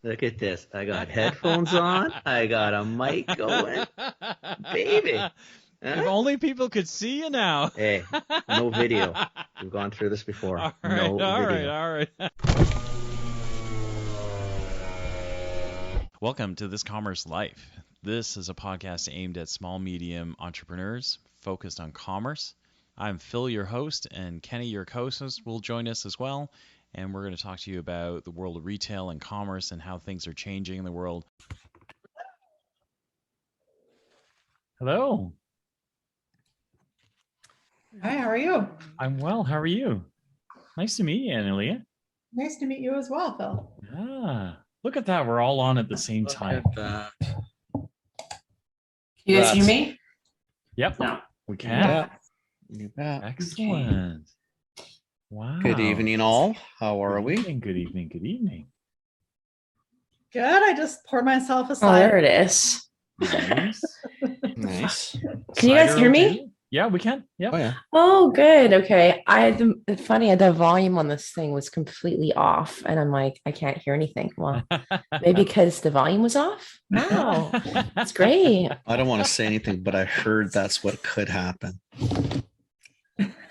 Look at this. I got headphones on. I got a mic going. Baby. If Huh? only people could see you now. Hey, no video. We've gone through this before. All right, No all right, video. all right. Welcome to This Commerce Life. This is a podcast aimed at small, medium entrepreneurs focused on commerce. I'm Phil, your host, and Kenny, your co-host, will join us as well. And we're going to talk to you about the world of retail and commerce and how things are changing in the world. Hello. Hi, how are you? I'm well. How are you? Nice to meet you, Annalea. Nice to meet you as well, Phil. Ah, look at that. We're all on at the same time. That. Can you guys hear me? Yep. No. We can. You bet. Excellent. Wow. Good evening, all. How are we? Good evening. Good evening. Good. I just poured myself a Oh, cider. there it is. Nice. Nice. Can you guys Cider hear me? okay? Yeah, we can. Yep. Oh, yeah. Oh, good. Okay. It's funny. The volume on this thing was completely off, and I'm like, I can't hear anything. Well, maybe because the volume was off. Wow, that's great. I don't want to say anything, but I heard that's what could happen.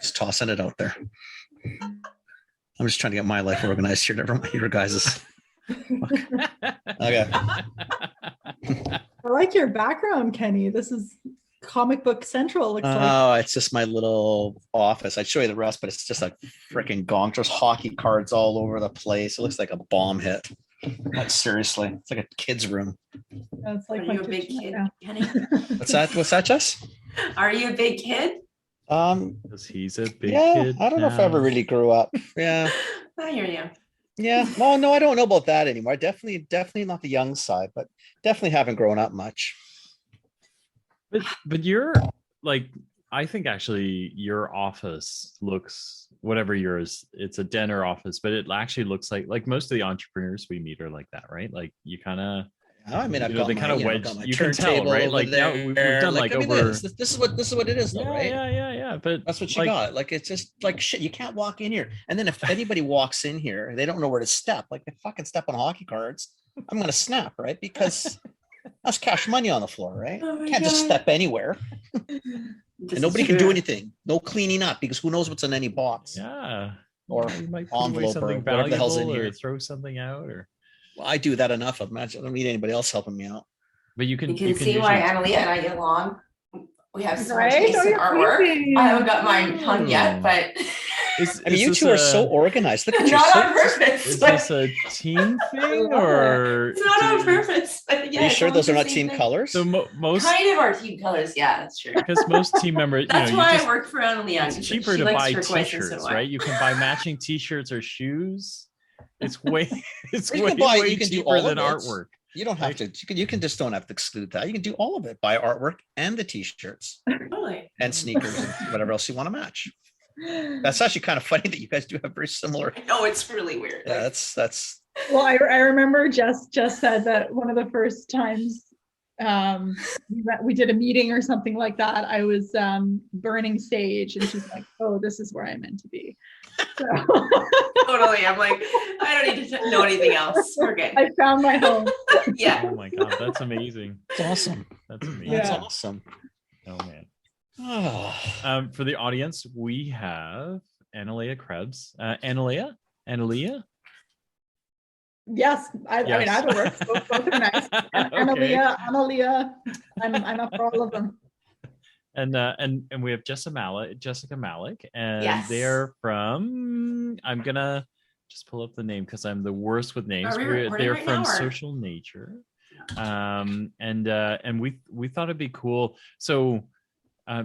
Just tossing it out there. I'm just trying to get my life organized here. Never mind your guys's. Okay. I like your background, Kenny. This is comic book central. Looks like. Oh, it's just my little office. I'd show you the rest, but it's just a freaking gong. There's hockey cards all over the place. It looks like a bomb hit. Like, seriously, it's like a kid's room. It's like Are my you a big kitchen kid, right Kenny? What's that? What's that, Jess? Are you a big kid? Because he's a big Yeah, kid. I don't know if I ever now. really grew up. Yeah. I hear you. Yeah. Well, no, I don't know about that anymore. Definitely not the young side, but definitely haven't grown up much. But you're like, I think actually your office looks, whatever yours, it's a dinner office, but it actually looks like most of the entrepreneurs we meet are like that, right? Like you kind of, I mean, I've got they my, kind of you know, wedge. got my You can tell, turntable right? over Like now we've there. done like I mean, over. this is what it is, though, right? Yeah. But That's what you like, got. Like, it's just like shit. You can't walk in here, and then if anybody walks in here, they don't know where to step. Like, they fucking step on hockey cards, I'm gonna snap, right? Because that's cash money on the floor, right? Oh my Can't just God. step anywhere, This and nobody is can do true. anything. No cleaning up because who knows what's in any box Yeah. or You might put away envelope or something whatever the hell's in valuable or here. throw something out, or Well, I do that enough. Imagine I don't need anybody else helping me out. but you can You can see why usually- Annalea and I get along. We have similar Right? tastes Oh, in you're artwork. crazy. I haven't got mine hung yet, Oh. but I mean, you two are so organized. Look at you. not So, on purpose. Is but this a team thing or? it's not on purpose. But yeah, are you it's sure those almost are the not same team thing. colors? So most, Kind of our team colors. Yeah, that's true. because most team members, That's you why just, I work for Annalea. it's cheaper she to likes buy turquoise and so t-shirts, do I. right? You can buy matching t-shirts or shoes. It's way, it's You way, can buy- way you can do cheaper all of than it. artwork. You don't have to. You can just don't have to exclude that. You can do all of it. Buy artwork and the t-shirts Really? and sneakers and whatever else you want to match. That's actually kind of funny that you guys do have very similar. I know it's really weird. Yeah, that's. Well, I remember Jess said that one of the first times we did a meeting or something like that, I was burning sage, and she's like, "Oh, this is where I'm meant to be." So Totally. I'm like, I don't need to know anything else. We're good. I found my home. Yeah. Oh my God, that's amazing. That's awesome. That's amazing. That's Yeah. awesome. Oh man. Oh, For the audience, we have Annalea Krebs. Annalea? Yes, I mean, Yes. either works. Both are nice. And Okay. Annalea, I'm up for all of them. And we have Jessica Malach, and Yes. they're from. I'm gonna just pull up the name because I'm the worst with names. Are we recording They're right from now, or- Social Nature, and we thought it'd be cool. So,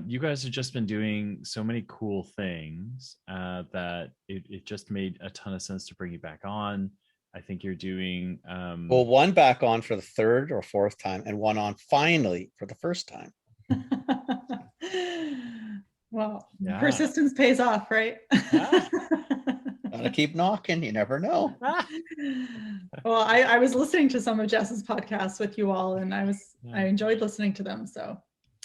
you guys have just been doing so many cool things that it just made a ton of sense to bring you back on. I think you're doing. well, one back on for the third or fourth time, and one on finally for the first time. Well, Yeah. persistence pays off, right? Yeah. Gotta keep knocking. You never know. Well, I was listening to some of Jess's podcasts with you all, and I Yeah. enjoyed listening to them. So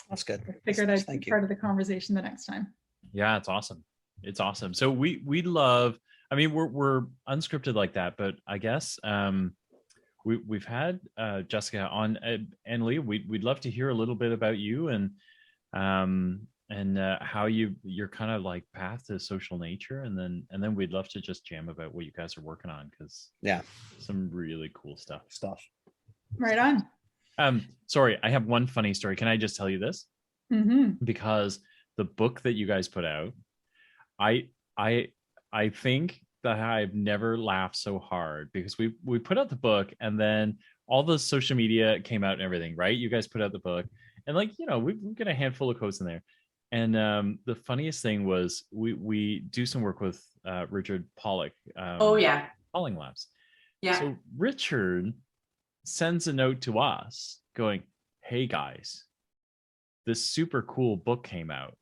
That's good. I figured I'd Thank be you. part of the conversation the next time. Yeah, it's awesome. It's awesome. So we love. I mean, we're unscripted like that, but I guess we've had Jessica on. Annalea, we'd love to hear a little bit about you and how your kind of like path to social nature, and then we'd love to just jam about what you guys are working on, because some really cool stuff. Right on. Sorry, I have one funny story. Can I just tell you this? Mm-hmm. Because the book that you guys put out, I think that I've never laughed so hard, because we put out the book, and then all the social media came out and everything, right? You guys put out the book, and like, we've got a handful of quotes in there. And the funniest thing was we do some work with Richard Pollock. Polling Labs. Yeah. So Richard sends a note to us going, "Hey guys, this super cool book came out.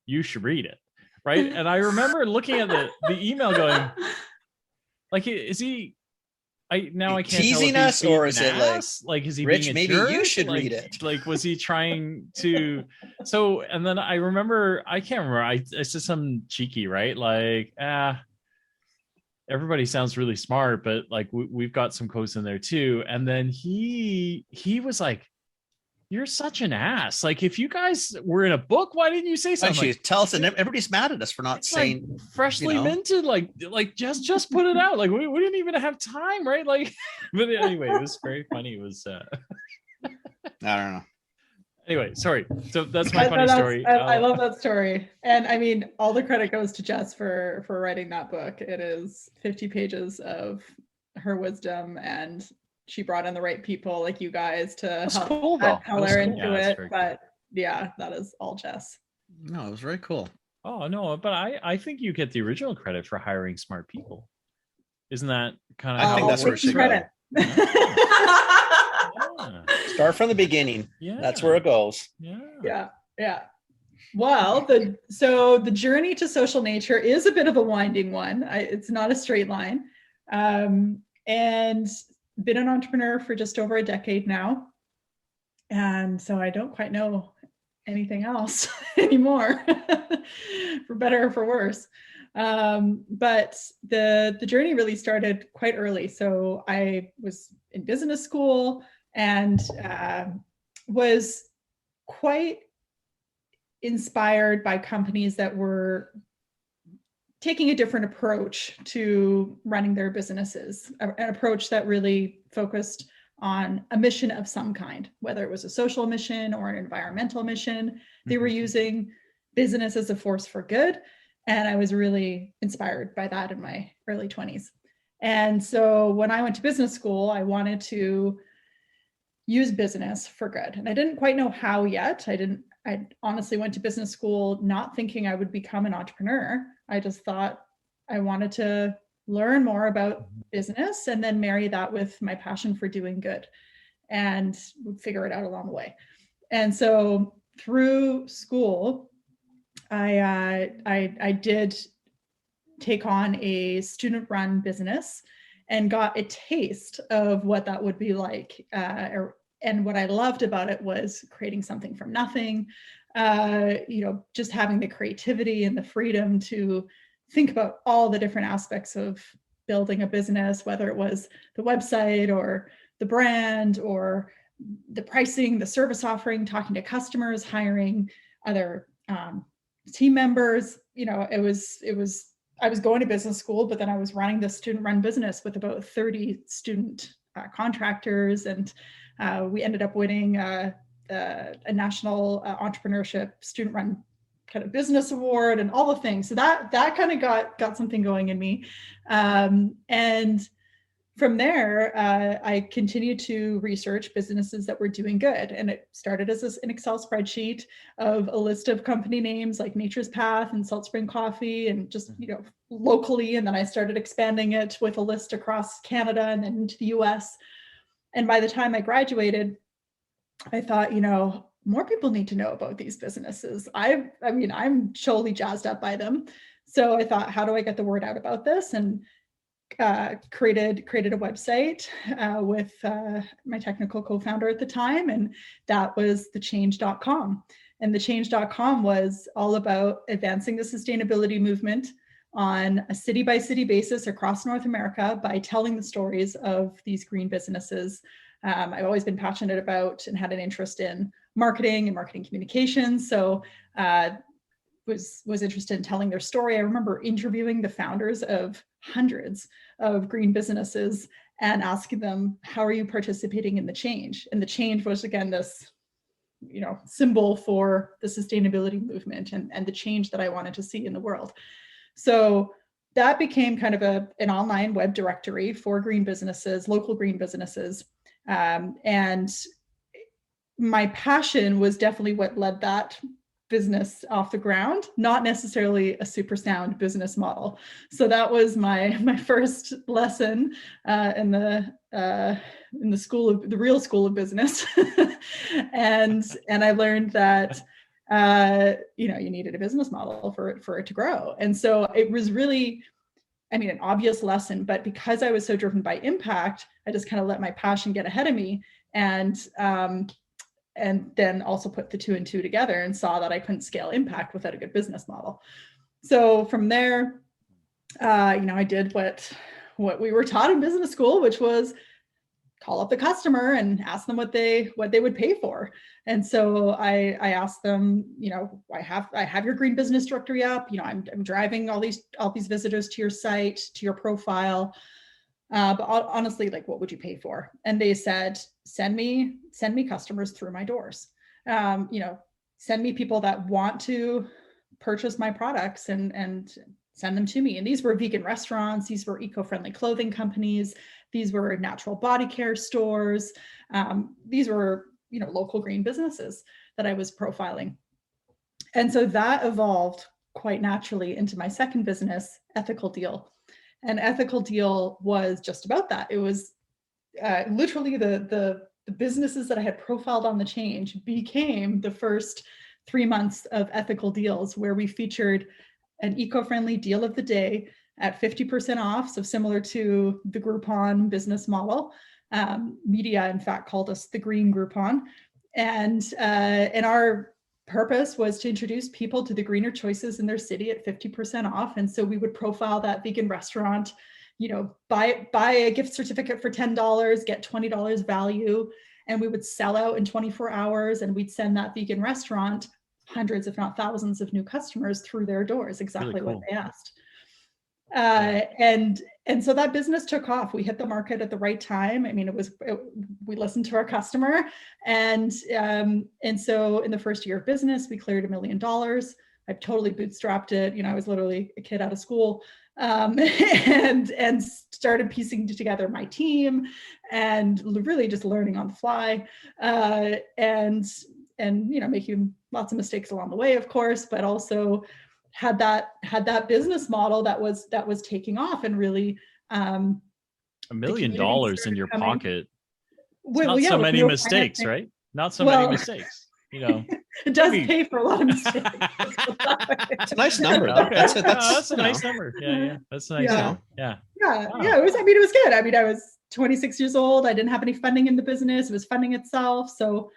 You should read it." Right. And I remember looking at the email going, like, is he I can't teasing tell if us, or is it like is he Rich, being a maybe jerk? you should read it. Like, was he trying to so? And then I remember, I can't remember, I said something cheeky, right? Like, everybody sounds really smart, but like we've got some quotes in there too. And then he was like, "You're such an ass. Like, if you guys were in a book, why didn't you say something?" Like, tell us, and everybody's mad at us for not saying, like, freshly minted, like just put it out. Like, we didn't even have time, right? Like, but anyway, it was very funny. It was I don't know. Anyway, sorry. So that's my funny story. I love that story. And I mean, all the credit goes to Jess for writing that book. It is 50 pages of her wisdom, and she brought in the right people like you guys to help add color into it. But yeah, that is all Jess. No, it was very cool. Oh no, but I think you get the original credit for hiring smart people. Isn't that kind of I think that's where it should credit. go. Start from the beginning. Yeah, that's where it goes. Yeah. Well, the journey to social nature is a bit of a winding one. It's not a straight line, and been an entrepreneur for just over a decade now, and so I don't quite know anything else anymore, for better or for worse. But the journey really started quite early. So I was in business school and was quite inspired by companies that were taking a different approach to running their businesses, an approach that really focused on a mission of some kind, whether it was a social mission or an environmental mission. They were using business as a force for good. And I was really inspired by that in my early 20s. And so when I went to business school, I wanted to use business for good. And I didn't quite know how yet. I honestly went to business school not thinking I would become an entrepreneur. I just thought I wanted to learn more about business and then marry that with my passion for doing good, and would figure it out along the way. And so through school, I did take on a student-run business and got a taste of what that would be like. And what I loved about it was creating something from nothing, just having the creativity and the freedom to think about all the different aspects of building a business, whether it was the website or the brand or the pricing, the service offering, talking to customers, hiring other team members. I was going to business school, but then I was running this student-run business with about 30 student contractors, and we ended up winning a national entrepreneurship student-run kind of business award and all the things. So that kind of got something going in me, and from there, I continued to research businesses that were doing good. And it started as an Excel spreadsheet of a list of company names like Nature's Path and Salt Spring Coffee, and just, locally. And then I started expanding it with a list across Canada and then into the US. And by the time I graduated, I thought, more people need to know about these businesses. I'm totally jazzed up by them. So I thought, how do I get the word out about this? And created a website with my technical co-founder at the time, and that was thechange.com. And thechange.com was all about advancing the sustainability movement on a city by city basis across North America by telling the stories of these green businesses. I've always been passionate about and had an interest in marketing and marketing communications. So was interested in telling their story. I remember interviewing the founders of hundreds of green businesses and asking them, how are you participating in the change? And the change was, again, this, you know, symbol for the sustainability movement and the change that I wanted to see in the world. So that became kind of an online web directory for green businesses, local green businesses. And my passion was definitely what led that business off the ground, not necessarily a super sound business model. So that was my first lesson in the real school of business. and I learned that you know, you needed a business model for it to grow. And so it was really, I mean, an obvious lesson, but because I was so driven by impact, I just kind of let my passion get ahead of me, and then also put the 2 and 2 together and saw that I couldn't scale impact without a good business model. So from there, you know, I did what we were taught in business school, which was call up the customer and ask them what they would pay for. And so I asked them, you know, I have your green business directory up, you know, I'm driving all these visitors to your site, to your profile. But honestly, like, what would you pay for? And they said, send me customers through my doors. You know, send me people that want to purchase my products and send them to me. And these were vegan restaurants. These were eco-friendly clothing companies. These were natural body care stores. These were, you know, local green businesses that I was profiling. And so that evolved quite naturally into my second business, Ethical Deal. And Ethical Deal was just about that. It was literally the businesses that I had profiled on the change became the first 3 months of Ethical Deals, where we featured an eco-friendly deal of the day at 50% off. So similar to the Groupon business model. Media, in fact, called us the Green Groupon. And our purpose was to introduce people to the greener choices in their city at 50% off. And so we would profile that vegan restaurant, you know, buy a gift certificate for $10, get $20 value, and we would sell out in 24 hours. And we'd send that vegan restaurant hundreds, if not thousands, of new customers through their doors, exactly really cool. What they asked. And so that business took off. We hit the market at the right time. I mean, we listened to our customer, and so in the first year of business, we cleared $1 million. I totally bootstrapped it. You know, I was literally a kid out of school, and started piecing together my team and really just learning on the fly, and you know, making lots of mistakes along the way, of course, but also had that business model that was taking off, and really $1 million in your pocket. Well, not yeah, so many no mistakes, right? Not so many mistakes. You know, it does pay for a lot of mistakes. It's a nice number. That's a nice number. Yeah, that's a nice number. Yeah. Wow. Yeah. It was. I mean, it was good. I mean, I was 26 years old. I didn't have any funding in the business. It was funding itself. So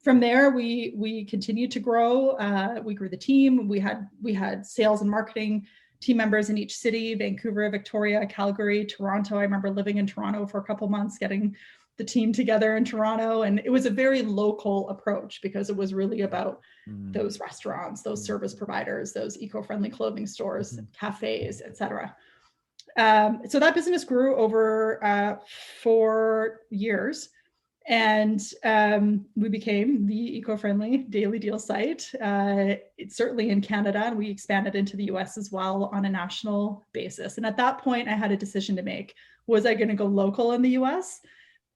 from there, we continued to grow. We grew the team. We had sales and marketing team members in each city: Vancouver, Victoria, Calgary, Toronto. I remember living in Toronto for a couple months, getting the team together in Toronto. And it was a very local approach, because it was really about those restaurants, those service providers, those eco-friendly clothing stores, cafes, etc. So that business grew over 4 years. And we became the eco-friendly daily deal site. It's certainly in Canada, and we expanded into the US as well on a national basis. And at that point, I had a decision to make. Was I going to go local in the US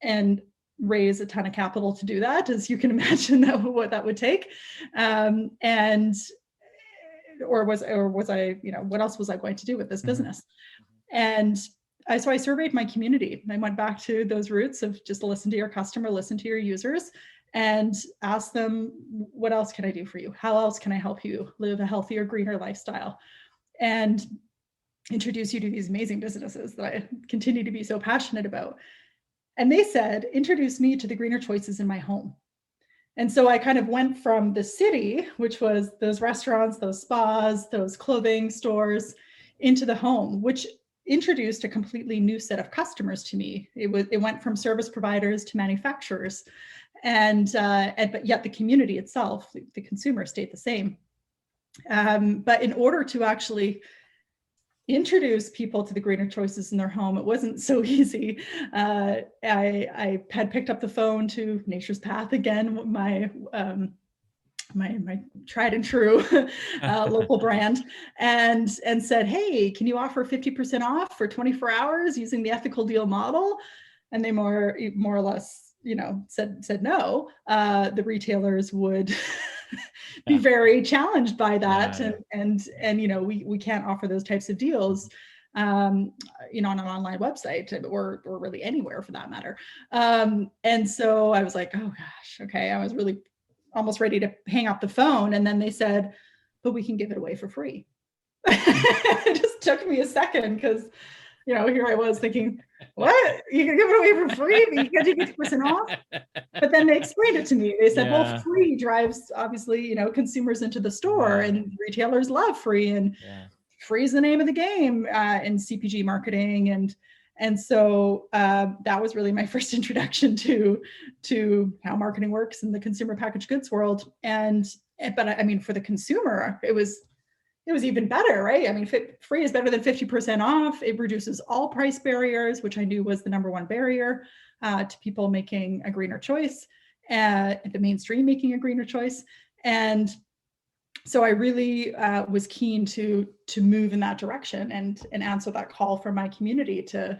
and raise a ton of capital to do that? As you can imagine, what that would take. Or was I, you know, what else was I going to do with this business? And so I surveyed my community. I went back to those roots of just listen to your customer, listen to your users, and ask them, what else can I do for you? How else can I help you live a healthier, greener lifestyle? And introduce you to these amazing businesses that I continue to be so passionate about. And they said, introduce me to the greener choices in my home. And so I kind of went from the city, which was those restaurants, those spas, those clothing stores, into the home, which introduced a completely new set of customers to me. It went from service providers to manufacturers, and but yet the community itself, the consumer, stayed the same. But in order to actually introduce people to the greener choices in their home, it wasn't so easy. I had picked up the phone to Nature's Path again, my tried and true local brand, and said, hey, can you offer 50% off for 24 hours using the ethical deal model? And they more or less, said no. The retailers would be very challenged by that. And we can't offer those types of deals on an online website, or really anywhere for that matter. And so I was like, oh gosh, okay. I was really almost ready to hang up the phone. And then they said, but we can give it away for free. It just took me a second, because here I was thinking, what? You can give it away for free, but you get 50% off? But then they explained it to me. They said, well, free drives, obviously, consumers into the store, and retailers love free, and free is the name of the game in CPG marketing. And so that was really my first introduction to how marketing works in the consumer packaged goods world. But I mean, for the consumer, it was even better, right? I mean, free is better than 50% off. It reduces all price barriers, which I knew was the number one barrier to people making a greener choice, the mainstream making a greener choice. And so I really was keen to move in that direction and answer that call from my community to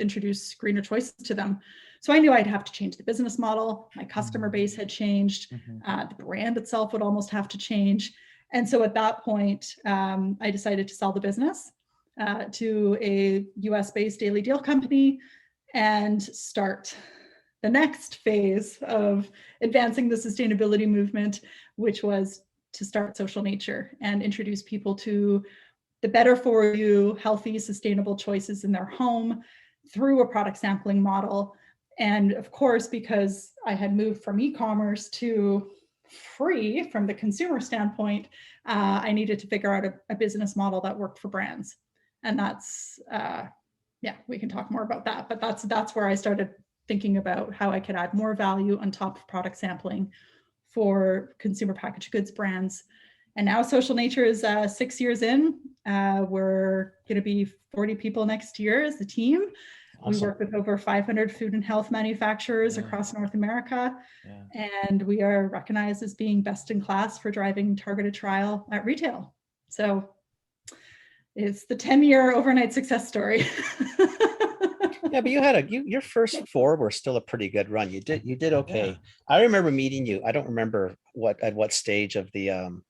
introduce greener choices to them. So I knew I'd have to change the business model. My customer base had changed. The brand itself would almost have to change. And so at that point, I decided to sell the business to a US-based daily deal company and start the next phase of advancing the sustainability movement, which was to start Social Nature and introduce people to the better for you, healthy, sustainable choices in their home through a product sampling model. And of course, because I had moved from e-commerce to free from the consumer standpoint, I needed to figure out a business model that worked for brands. And that's, we can talk more about that, but that's where I started thinking about how I could add more value on top of product sampling for consumer packaged goods brands. And now Social Nature is 6 years in. We're going to be 40 people next year as a team. Awesome. We work with over 500 food and health manufacturers across North America. And we are recognized as being best in class for driving targeted trial at retail. So it's the 10-year overnight success story. Yeah, but you had your first 4 were still a pretty good run. You did okay. I remember meeting you. I don't remember at what stage of the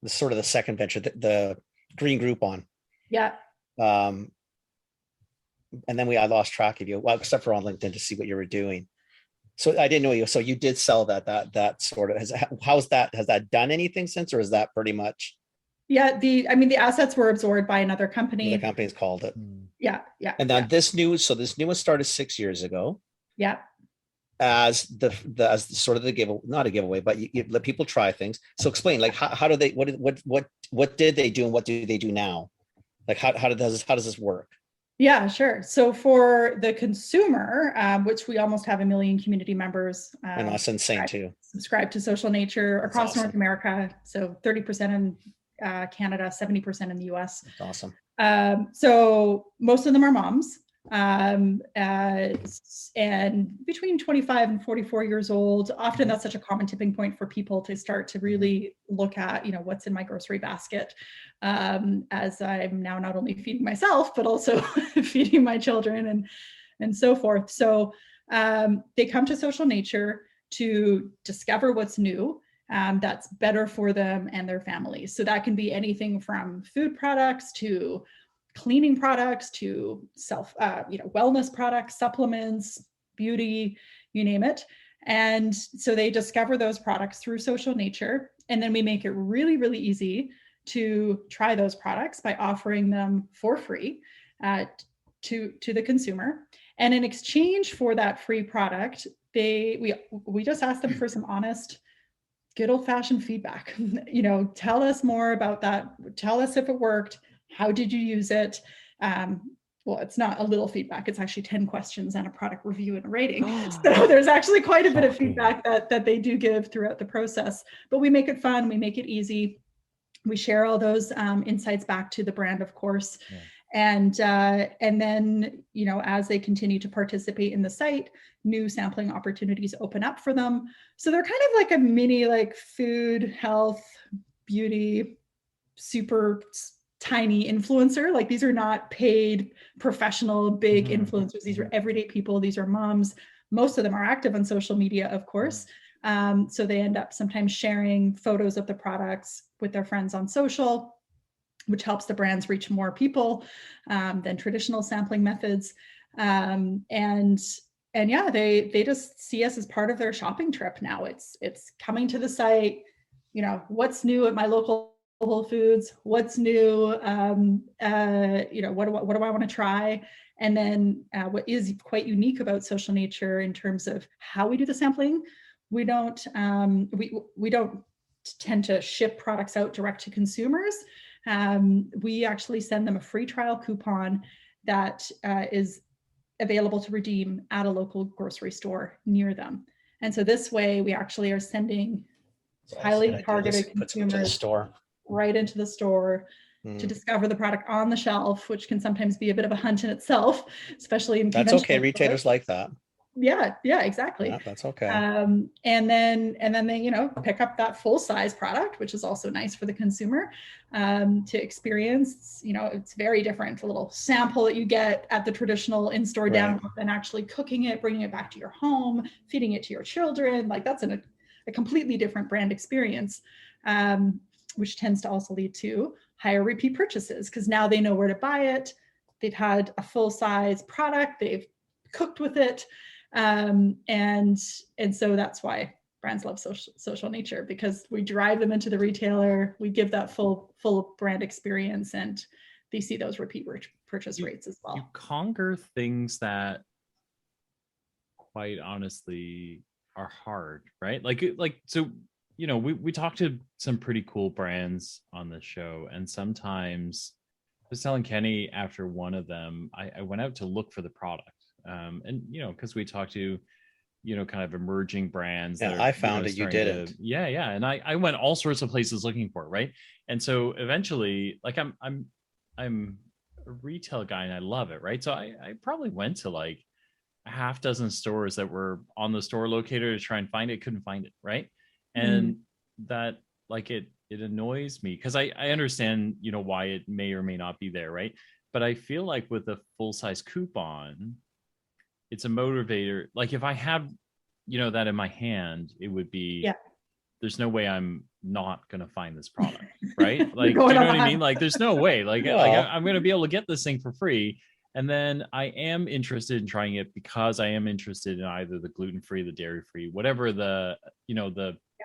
sort of the second venture, the green Groupon. Yeah. And then I lost track of you. Well, except for on LinkedIn to see what you were doing. So I didn't know you. So you did sell that sort of. Has that done anything since, or is that pretty much? Yeah, the assets were absorbed by another company. The company's called it. Yeah. And then this new one started 6 years ago. Yeah. As as sort of the giveaway, not a giveaway, but you let people try things. So explain, like, how do they, what did they do and what do they do now? Like, how does this work? Yeah, sure. So for the consumer, which we almost have 1 million community members, and that's insane too. Subscribe to Social Nature across awesome. North America. So 30% in Canada, 70% in the US. That's awesome. So most of them are moms, and between 25 and 44 years old. Often that's such a common tipping point for people to start to really look at, what's in my grocery basket, as I'm now not only feeding myself, but also feeding my children and so forth. So they come to Social Nature to discover what's new, that's better for them and their families. So that can be anything from food products to cleaning products to wellness products, supplements, beauty, you name it. And so they discover those products through Social Nature. And then we make it really, really easy to try those products by offering them for free to the consumer. And in exchange for that free product, we just ask them for some honest good old fashioned feedback. Tell us more about that. Tell us if it worked. How did you use it? Well, it's not a little feedback. It's actually 10 questions and a product review and a rating. So there's actually quite a bit of feedback that they do give throughout the process, but we make it fun. We make it easy. We share all those insights back to the brand, of course. Yeah. And then, as they continue to participate in the site, new sampling opportunities open up for them. So they're kind of like a mini, like food, health, beauty, super tiny influencer. Like these are not paid professional big influencers. These are everyday people. These are moms. Most of them are active on social media, of course. So they end up sometimes sharing photos of the products with their friends on social, which helps the brands reach more people than traditional sampling methods. And yeah, they just see us as part of their shopping trip now. It's coming to the site, what's new at my local Whole Foods, what's new, what do I want to try? And then what is quite unique about Social Nature in terms of how we do the sampling, we don't tend to ship products out direct to consumers. We actually send them a free trial coupon that is available to redeem at a local grocery store near them. And so this way we actually are sending highly targeted consumers right into the store to discover the product on the shelf, which can sometimes be a bit of a hunt in itself, especially in that's okay. Retailers like that. Yeah, exactly. Yeah, that's okay. And then they, pick up that full size product, which is also nice for the consumer to experience. It's very different. A little sample that you get at the traditional in-store download and actually cooking it, bringing it back to your home, feeding it to your children. Like that's a completely different brand experience, which tends to also lead to higher repeat purchases because now they know where to buy it. They've had a full size product. They've cooked with it. And so that's why brands love social nature, because we drive them into the retailer, we give that full brand experience, and they see those repeat purchase rates as well. You conquer things that quite honestly are hard, right? So, we talked to some pretty cool brands on the show, and sometimes I was telling Kenny after one of them, I went out to look for the product. And because we talked to kind of emerging brands. Yeah, I found it. You did it. Yeah, and I went all sorts of places looking for it, right? And so eventually, like I'm a retail guy and I love it, right? So I probably went to like a half dozen stores that were on the store locator to try and find it, couldn't find it, right? And that like it annoys me because I understand why it may or may not be there, right? But I feel like with a full-size coupon, it's a motivator. Like if I had, that in my hand, it would be, there's no way I'm not going to find this product, right? Like, do you know what I mean? Like there's no way, like I'm going to be able to get this thing for free. And then I am interested in trying it because I am interested in either the gluten-free, the dairy-free, whatever the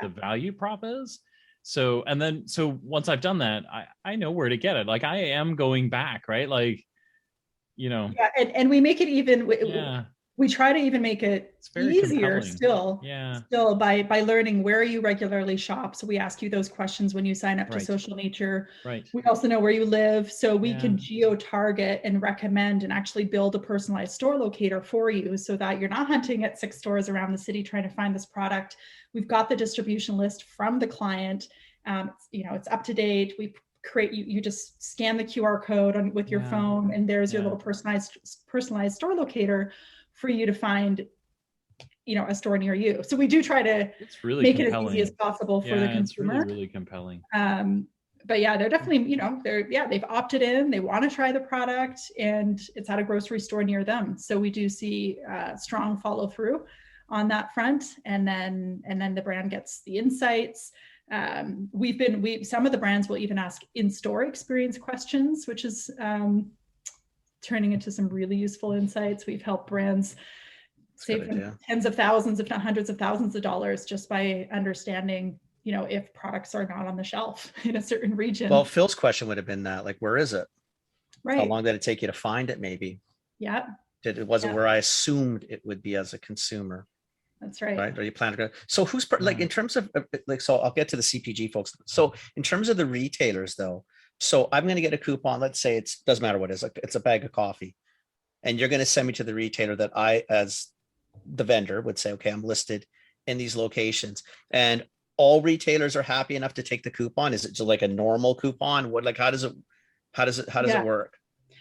value prop is. So once I've done that, I know where to get it. Like I am going back, right? Like, and we make it even, we try to even make it easier still by learning where you regularly shop. So we ask you those questions when you sign up to Social Nature. Right. We also know where you live, so we can geo-target and recommend and actually build a personalized store locator for you so that you're not hunting at 6 stores around the city trying to find this product. We've got the distribution list from the client. It's up to date. We create, you just scan the QR code with your phone, and there's your little personalized store locator for you to find, a store near you. So we do try to make it as easy as possible for the consumer. It's really compelling. But they're definitely, they've opted in, they want to try the product, and it's at a grocery store near them. So we do see strong follow through on that front. And then the brand gets the insights. Some of the brands will even ask in-store experience questions, which is turning into some really useful insights. We've helped brands save them tens of thousands, if not hundreds of thousands of dollars just by understanding, if products are not on the shelf in a certain region. Well, Phil's question would have been that, like, where is it? Right. How long did it take you to find it? Maybe. Yeah. It wasn't where I assumed it would be as a consumer. That's right. Right? Or you plan to go. So like in terms of like, so I'll get to the CPG folks. So in terms of the retailers though, so I'm going to get a coupon. Let's say doesn't matter what it is. Like it's a bag of coffee, and you're going to send me to the retailer that I, as the vendor, would say, okay, I'm listed in these locations, and all retailers are happy enough to take the coupon. Is it just like a normal coupon? What, like, how does it work?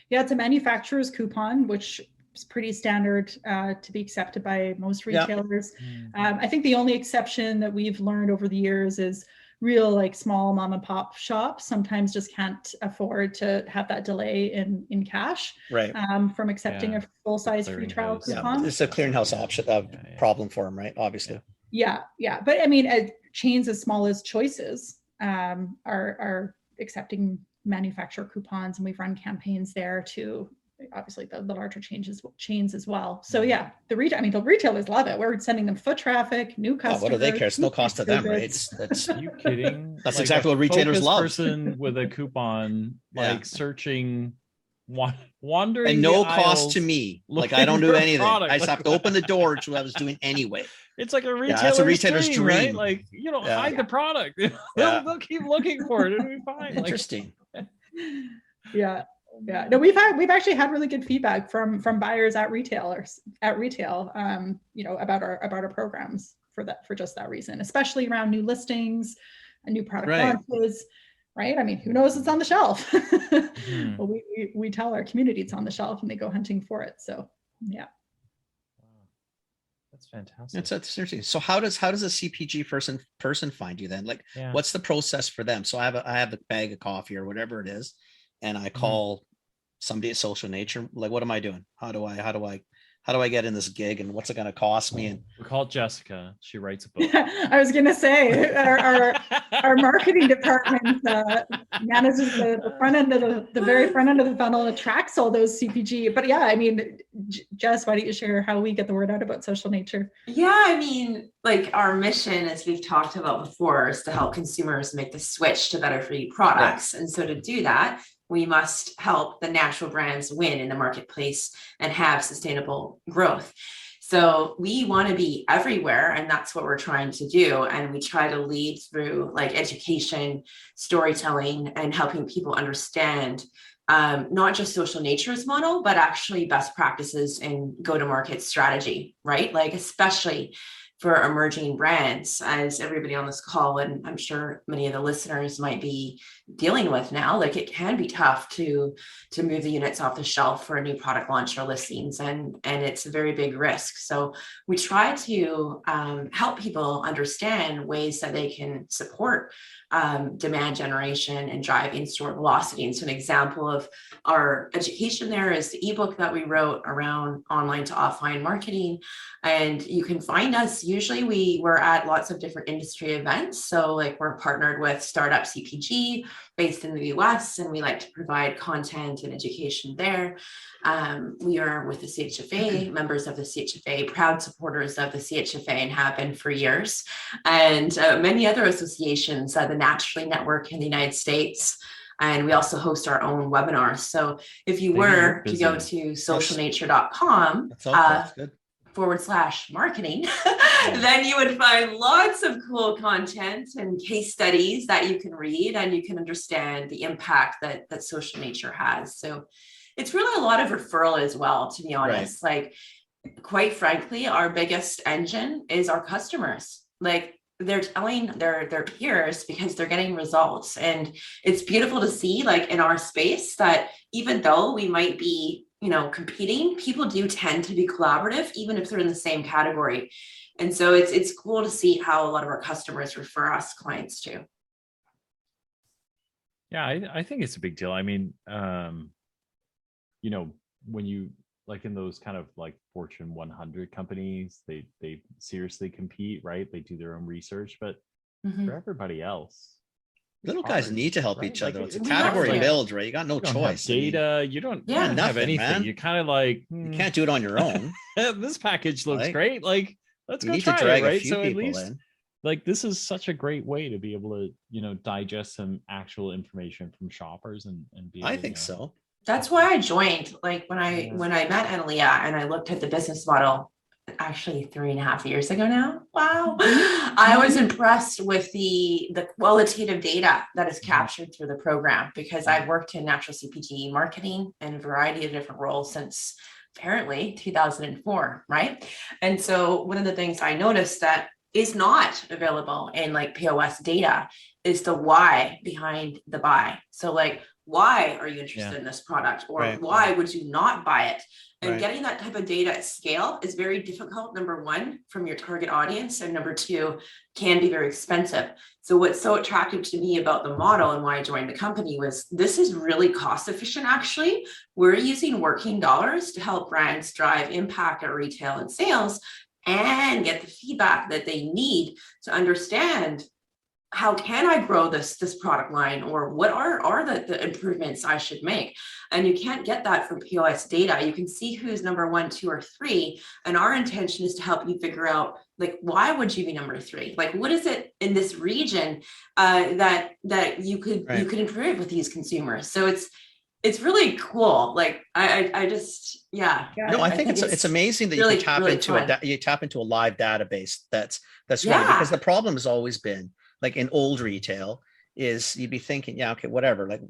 Yeah, it's a manufacturer's coupon, which is pretty standard to be accepted by most retailers. I think the only exception that we've learned over the years is real like small mom and pop shops sometimes just can't afford to have that delay in cash, right? From accepting a full size free trial coupon. It's a clearinghouse option problem for them, right? Obviously. Yeah. But I mean, chains as small as Choices are accepting manufacturer coupons, and we've run campaigns there to obviously the larger chains as well. So yeah, the retailers love it. We're sending them foot traffic, new customers. What do they care? It's no cost to them, right? Are you kidding? That's like exactly what retailers love. Person with a coupon, like searching, wandering, and no cost to me. Like I don't do anything. I just have to open the door, which I was doing anyway. It's like a retailer's dream, right? Like, hide the product. They'll keep looking for it. It'll be fine. Interesting. Yeah. No, we've actually had really good feedback from buyers at retail, about our programs for just that reason, especially around new listings and new product launches. Right. I mean, who knows it's on the shelf? Well, we tell our community it's on the shelf and they go hunting for it. So yeah. That's fantastic. That's interesting. So how does a CPG person find you then? Like, what's the process for them? So I have a bag of coffee or whatever it is, and I call somebody at Social Nature. Like, what am I doing? How do I get in this gig, and what's it going to cost me? And we call Jessica. She writes a book. I was going to say our marketing department manages the front end of the very front end of the funnel, attracts all those CPG. But yeah, I mean, Jess, why don't you share how we get the word out about Social Nature? Yeah, I mean, like our mission, as we've talked about before, is to help consumers make the switch to better for you products. And so to do that, we must help the natural brands win in the marketplace and have sustainable growth. So we want to be everywhere, and that's what we're trying to do. And we try to lead through like education, storytelling, and helping people understand not just Social Nature's model, but actually best practices in go-to-market strategy, right? Like especially for emerging brands, as everybody on this call, and I'm sure many of the listeners might be dealing with now, like it can be tough to move the units off the shelf for a new product launch or listings, and it's a very big risk. So we try to help people understand ways that they can support demand generation and drive in-store velocity. And so an example of our education there is the ebook that we wrote around online to offline marketing. And you can find us, usually we're at lots of different industry events. So like we're partnered with Startup CPG based in the US, and we like to provide content and education there. We are with the CHFA, members of the CHFA, proud supporters of the CHFA, and have been for years, and many other associations, the Naturally Network in the United States. And we also host our own webinars. So if you were to go to socialnature.com, /marketing, then you would find lots of cool content and case studies that you can read, and you can understand the impact that Social Nature has. So it's really a lot of referral as well, to be honest. Like, quite frankly, our biggest engine is our customers. Like, they're telling their peers because they're getting results. And it's beautiful to see, like in our space, that even though we might be competing, people do tend to be collaborative, even if they're in the same category. And so it's cool to see how a lot of our customers refer us clients too. Yeah, I think it's a big deal. I mean, when you like in those kind of like Fortune 100 companies, they seriously compete, right? They do their own research, but for everybody else, little guys need to help each other. It's a category build, right? You got no choice. Data, you don't have anything. Man. You kind of like you can't do it on your own. This package looks great. Like, let's go need try to drag it, right? A few So at people least in. like this is such a great way to be able to digest some actual information from shoppers and be able I think so. That's why I joined. Like when I met Annalea and I looked at the business model, actually 3.5 years ago now. Wow. I was impressed with the qualitative data that is captured through the program, because I've worked in natural CPG marketing in a variety of different roles since apparently 2004, right? And so one of the things I noticed that is not available in like POS data is the why behind the buy. So like, why are you interested in this product, or why would you not buy it? And getting that type of data at scale is very difficult, number one, from your target audience, and number two, can be very expensive. So what's so attractive to me about the model and why I joined the company was this is really cost efficient. Actually, we're using working dollars to help brands drive impact at retail and sales and get the feedback that they need to understand, how can I grow this product line, or what are the improvements I should make? And you can't get that from POS data. You can see who's number 1, 2, or 3. And our intention is to help you figure out, like, why would you be number 3? Like, what is it in this region that you could improve with these consumers? So it's really cool. Like I just, yeah. No, I think it's amazing that really, you can tap really into you tap into a live database. That's really, because the problem has always been, like in old retail, is you'd be thinking, yeah, okay, whatever. Like,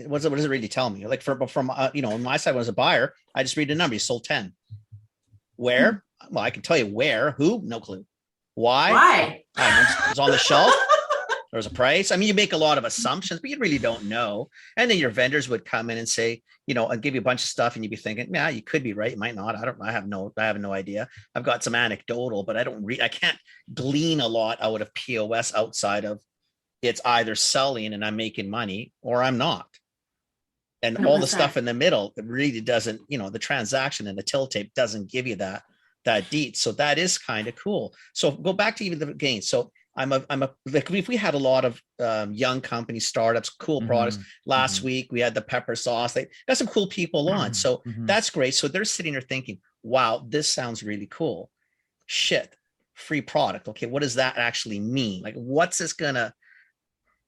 what does it really tell me? Like from on my side, when I was a buyer, I just read a number. You sold 10. Where? Well, I can tell you where. Who? No clue. Why? It's on the shelf. There was a price. I mean, you make a lot of assumptions, but you really don't know. And then your vendors would come in and say, and give you a bunch of stuff, and you'd be thinking, yeah, you could be right. You might not. I have no idea. I've got some anecdotal, but I can't glean a lot out of POS outside of it's either selling and I'm making money, or I'm not. And 100%. All the stuff in the middle, it really doesn't, the transaction and the till tape doesn't give you that deed. So that is kind of cool. So go back to even the gain. So I'm a like, if we had a lot of young companies, startups, cool products. Last week we had the pepper sauce. They got some cool people on. So that's great. So they're sitting there thinking, wow, this sounds really cool. Shit, free product. Okay, what does that actually mean? Like, what's this gonna,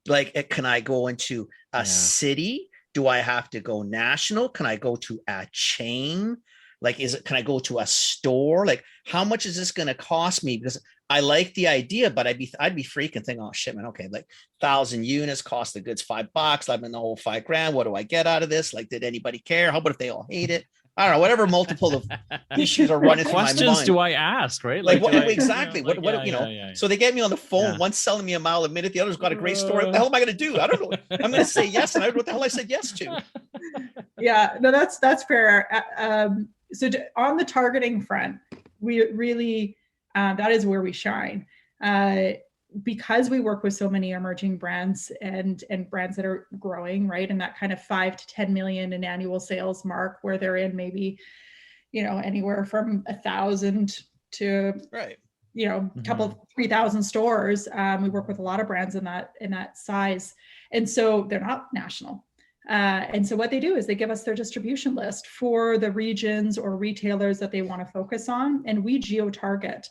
like, can I go into a city? Do I have to go national? Can I go to a chain? Like, can I go to a store? Like, how much is this going to cost me? Because I like the idea, but I'd be freaking thinking, oh shit, man. Okay. Like 1,000 units cost the goods $5. I'm in the whole $5,000. What do I get out of this? Like, did anybody care? How about if they all hate it? I don't know, whatever multiple of issues are running through my mind. Questions do I ask, right? Like what exactly? So they get me on the phone, one's selling me a mile a minute, the other's got a great story. What the hell am I going to do? I don't know. I'm going to say yes. And I don't know what the hell I said yes to. Yeah, no, that's fair. So on the targeting front, we really, that is where we shine. Because we work with so many emerging brands and brands that are growing, right? And that kind of 5 to 10 million in annual sales mark, where they're in maybe, anywhere from 1,000 to, a couple of 3,000 stores. We work with a lot of brands in that size. And so they're not national. And so what they do is they give us their distribution list for the regions or retailers that they want to focus on. And we geo-target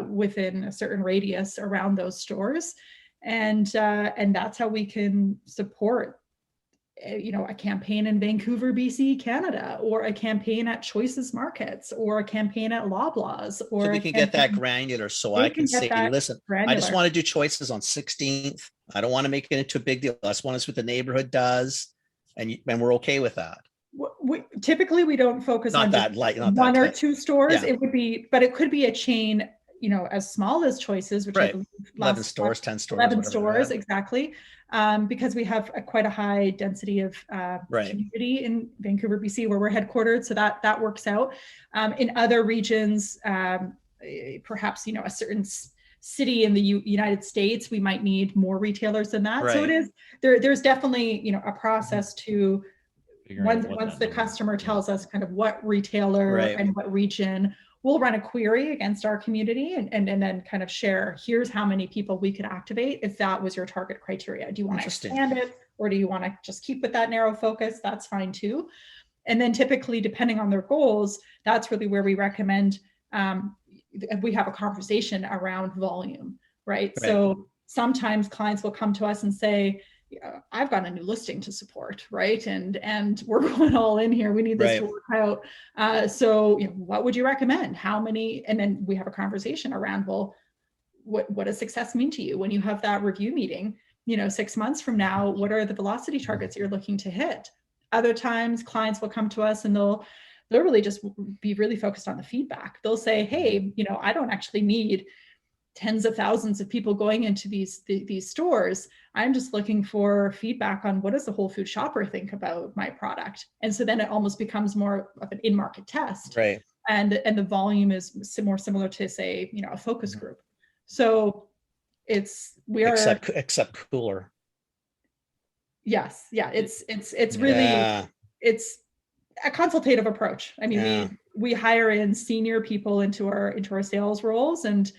within a certain radius around those stores. And that's how we can support, a campaign in Vancouver, BC, Canada, or a campaign at Choices Markets, or a campaign at Loblaws. Or so we can get that granular, so I can say, listen, granular. I just want to do Choices on 16th. I don't want to make it into a big deal. I just want to see what the neighborhood does. And we're okay with that. Typically, we don't focus on not one or two stores. Yeah. But it could be a chain, as small as Choices, which I believe 11 stores, 10 stores, 11 stores, exactly. Because we have quite a high density of community in Vancouver, BC, where we're headquartered. So that works out. In other regions, perhaps, a certain city in the United States, we might need more retailers than that. Right. So it is there's definitely, a process to once the customer tells us kind of what retailer and what region, we'll run a query against our community and then kind of share, here's how many people we could activate if that was your target criteria. Do you want to expand it, or do you want to just keep with that narrow focus? That's fine too. And then typically, depending on their goals, that's really where we recommend we have a conversation around volume, right? So sometimes clients will come to us and say, I've got a new listing to support, right? And we're going all in here. We need this to work out. So what would you recommend? How many? And then we have a conversation around, well, what does success mean to you when you have that review meeting? 6 months from now, what are the velocity targets you're looking to hit? Other times clients will come to us and they'll really just be really focused on the feedback. They'll say, hey, I don't actually need tens of thousands of people going into these stores. I'm just looking for feedback on what does the whole food shopper think about my product. And so then it almost becomes more of an in-market test. Right. And the volume is more similar to, say, a focus group. So except cooler. Yes. Yeah. It's really, it's a consultative approach. I mean, we hire in senior people into our sales roles, and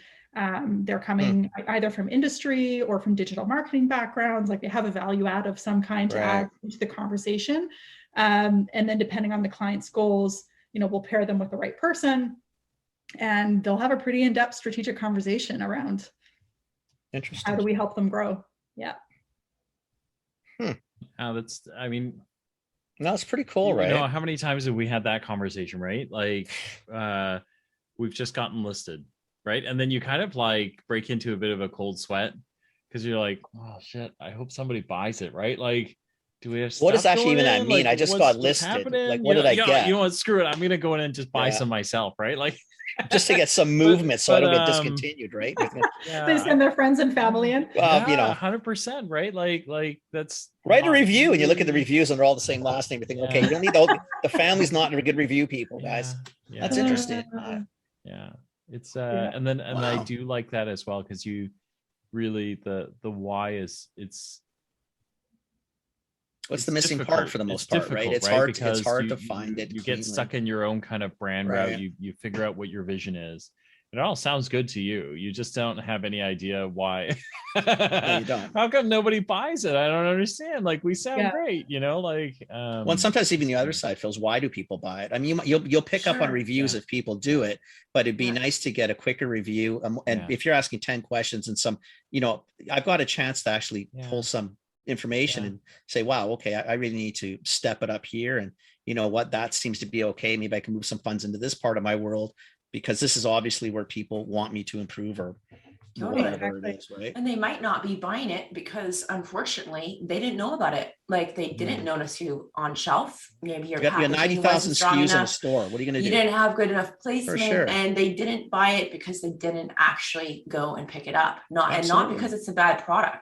they're coming either from industry or from digital marketing backgrounds. Like they have a value add of some kind to add into the conversation. And then depending on the client's goals, we'll pair them with the right person, and they'll have a pretty in-depth strategic conversation around interesting. How do we help them grow? Yeah. That's, I mean, no, it's pretty cool, right? How many times have we had that conversation, right? Like, we've just gotten listed, right? And then you kind of like break into a bit of a cold sweat because you're like, oh shit, I hope somebody buys it, right? Like, do we have what does actually even that in? mean? Like, I just got listed. Happening? Like, what did I get? You know what? Screw it. I'm gonna go in and just buy some myself, right? Like, just to get some movement, so I don't get discontinued, right? They send their friends and family in. 100%, right? Like that's write a review, and you look at the reviews, and they're all the same last name. You think, okay, you don't need the family's not a good review people, guys. That's interesting. It's and I do like that as well, because you really the why is what's the missing part for the most part, right? It's hard to find it. You get stuck in your own kind of brand route. You figure out what your vision is. It all sounds good to you. You just don't have any idea why. No, you don't. How come nobody buys it? I don't understand. Like, we sound great, like. Well, sometimes even the other side feels, why do people buy it? I mean, you'll pick up on reviews if people do it, but it'd be nice to get a quicker review. And if you're asking 10 questions and some, I've got a chance to actually pull some information and say, wow, okay, I really need to step it up here. And you know what, that seems to be okay. Maybe I can move some funds into this part of my world, because this is obviously where people want me to improve, or whatever it is, right? And they might not be buying it because, unfortunately, they didn't know about it. Like, they didn't notice you on shelf. Maybe your packaging 90,000 SKUs in a store. What are you going to do? You didn't have good enough placement, sure. And they didn't buy it because they didn't actually go and pick it up. Not because it's a bad product.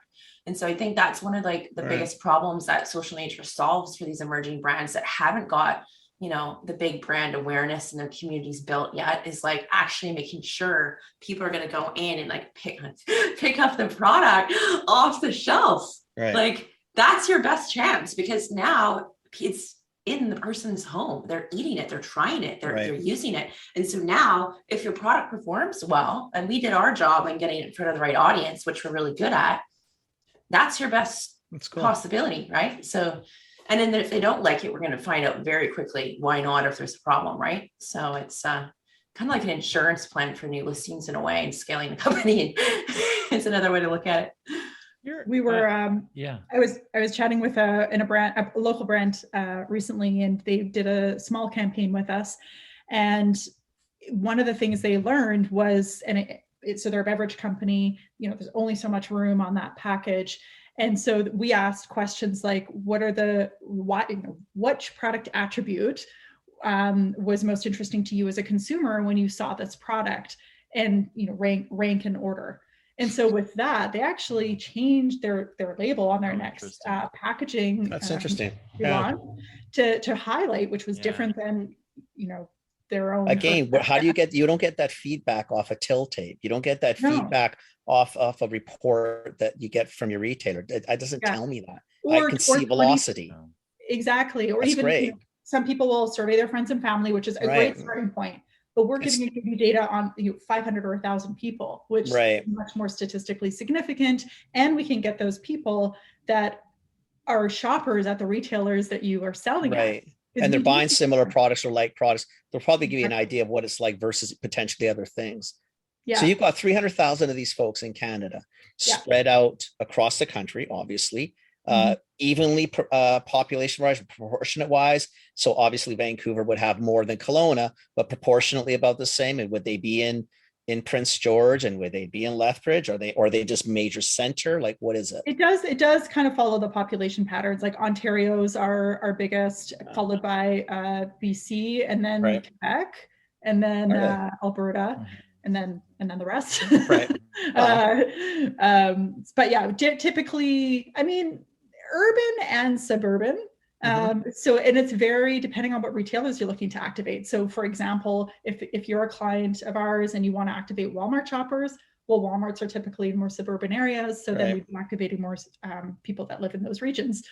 And so I think that's one of the biggest problems that social media solves for these emerging brands that haven't got, the big brand awareness and their communities built yet, is like actually making sure people are going to go in and like pick up the product off the shelf. Right. Like, that's your best chance, because now it's in the person's home. They're eating it, they're trying it, they're using it. And so now if your product performs well, and we did our job in getting it in front of the right audience, which we're really good at, that's your best possibility, right? So, and then if they don't like it, we're going to find out very quickly why not, if there's a problem, right? So it's kind of like an insurance plan for new listings in a way, and scaling the company. It's another way to look at it. We were, I was chatting with a local brand recently, and they did a small campaign with us. And one of the things they learned was, so they're a beverage company, there's only so much room on that package. And so we asked questions like, which product attribute was most interesting to you as a consumer when you saw this product, and, rank and order. And so with that, they actually changed their label on their next packaging. That's interesting. To highlight, which was different than, their own. Again, how do you don't get that feedback off a till tape. You don't get that feedback off a report that you get from your retailer. It doesn't tell me that. I can see velocity. Exactly. Or That's even great. Some people will survey their friends and family, which is a great starting point. But we're giving you data on 500 or 1,000 people, which is much more statistically significant. And we can get those people that are shoppers at the retailers that you are selling at. And they're buying similar products or like products. They'll probably give you an idea of what it's like versus potentially other things. So you've got 300,000 of these folks in Canada spread out across the country, obviously. evenly population wise, proportionate wise. So obviously Vancouver would have more than Kelowna, but proportionately about the same. And would they be in Prince George, and would they be in Lethbridge? Or are they just major center? Like, what is it? It does kind of follow the population patterns. Like Ontario's our biggest, followed by BC, and then Quebec, and then Alberta, and then the rest. Right. But yeah, typically, I mean, urban and suburban. So, and it's very depending on what retailers you're looking to activate. So for example, if you're a client of ours and you want to activate Walmart shoppers, well, Walmarts are typically in more suburban areas. So then we'd be activating more people that live in those regions.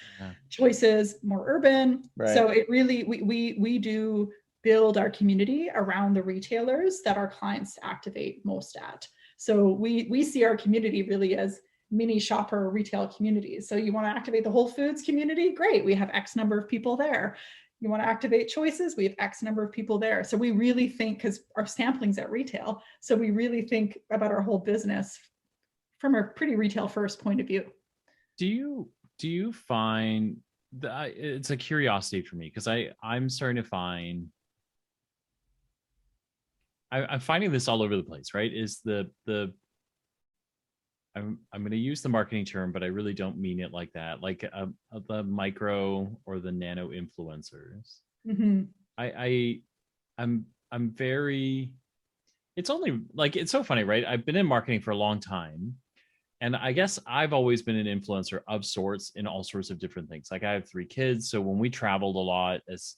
Choices, more urban. So it really, we do build our community around the retailers that our clients activate most at. So we see our community really as mini shopper retail communities. So you want to activate the Whole Foods community? Great. We have X number of people there. You want to activate Choices? We have X number of people there. So we really think, because our sampling's at retail, so we really think about our whole business from a pretty retail first point of view. Do you find that it's a curiosity for me, because I'm starting to find I'm finding this all over the place, right? Is I'm going to use the marketing term, but I really don't mean it like that. Like the micro or the nano influencers. I'm very, it's only like, it's so funny, right? I've been in marketing for a long time, and I guess I've always been an influencer of sorts in all sorts of different things. Like I have 3 kids. So when we traveled a lot as,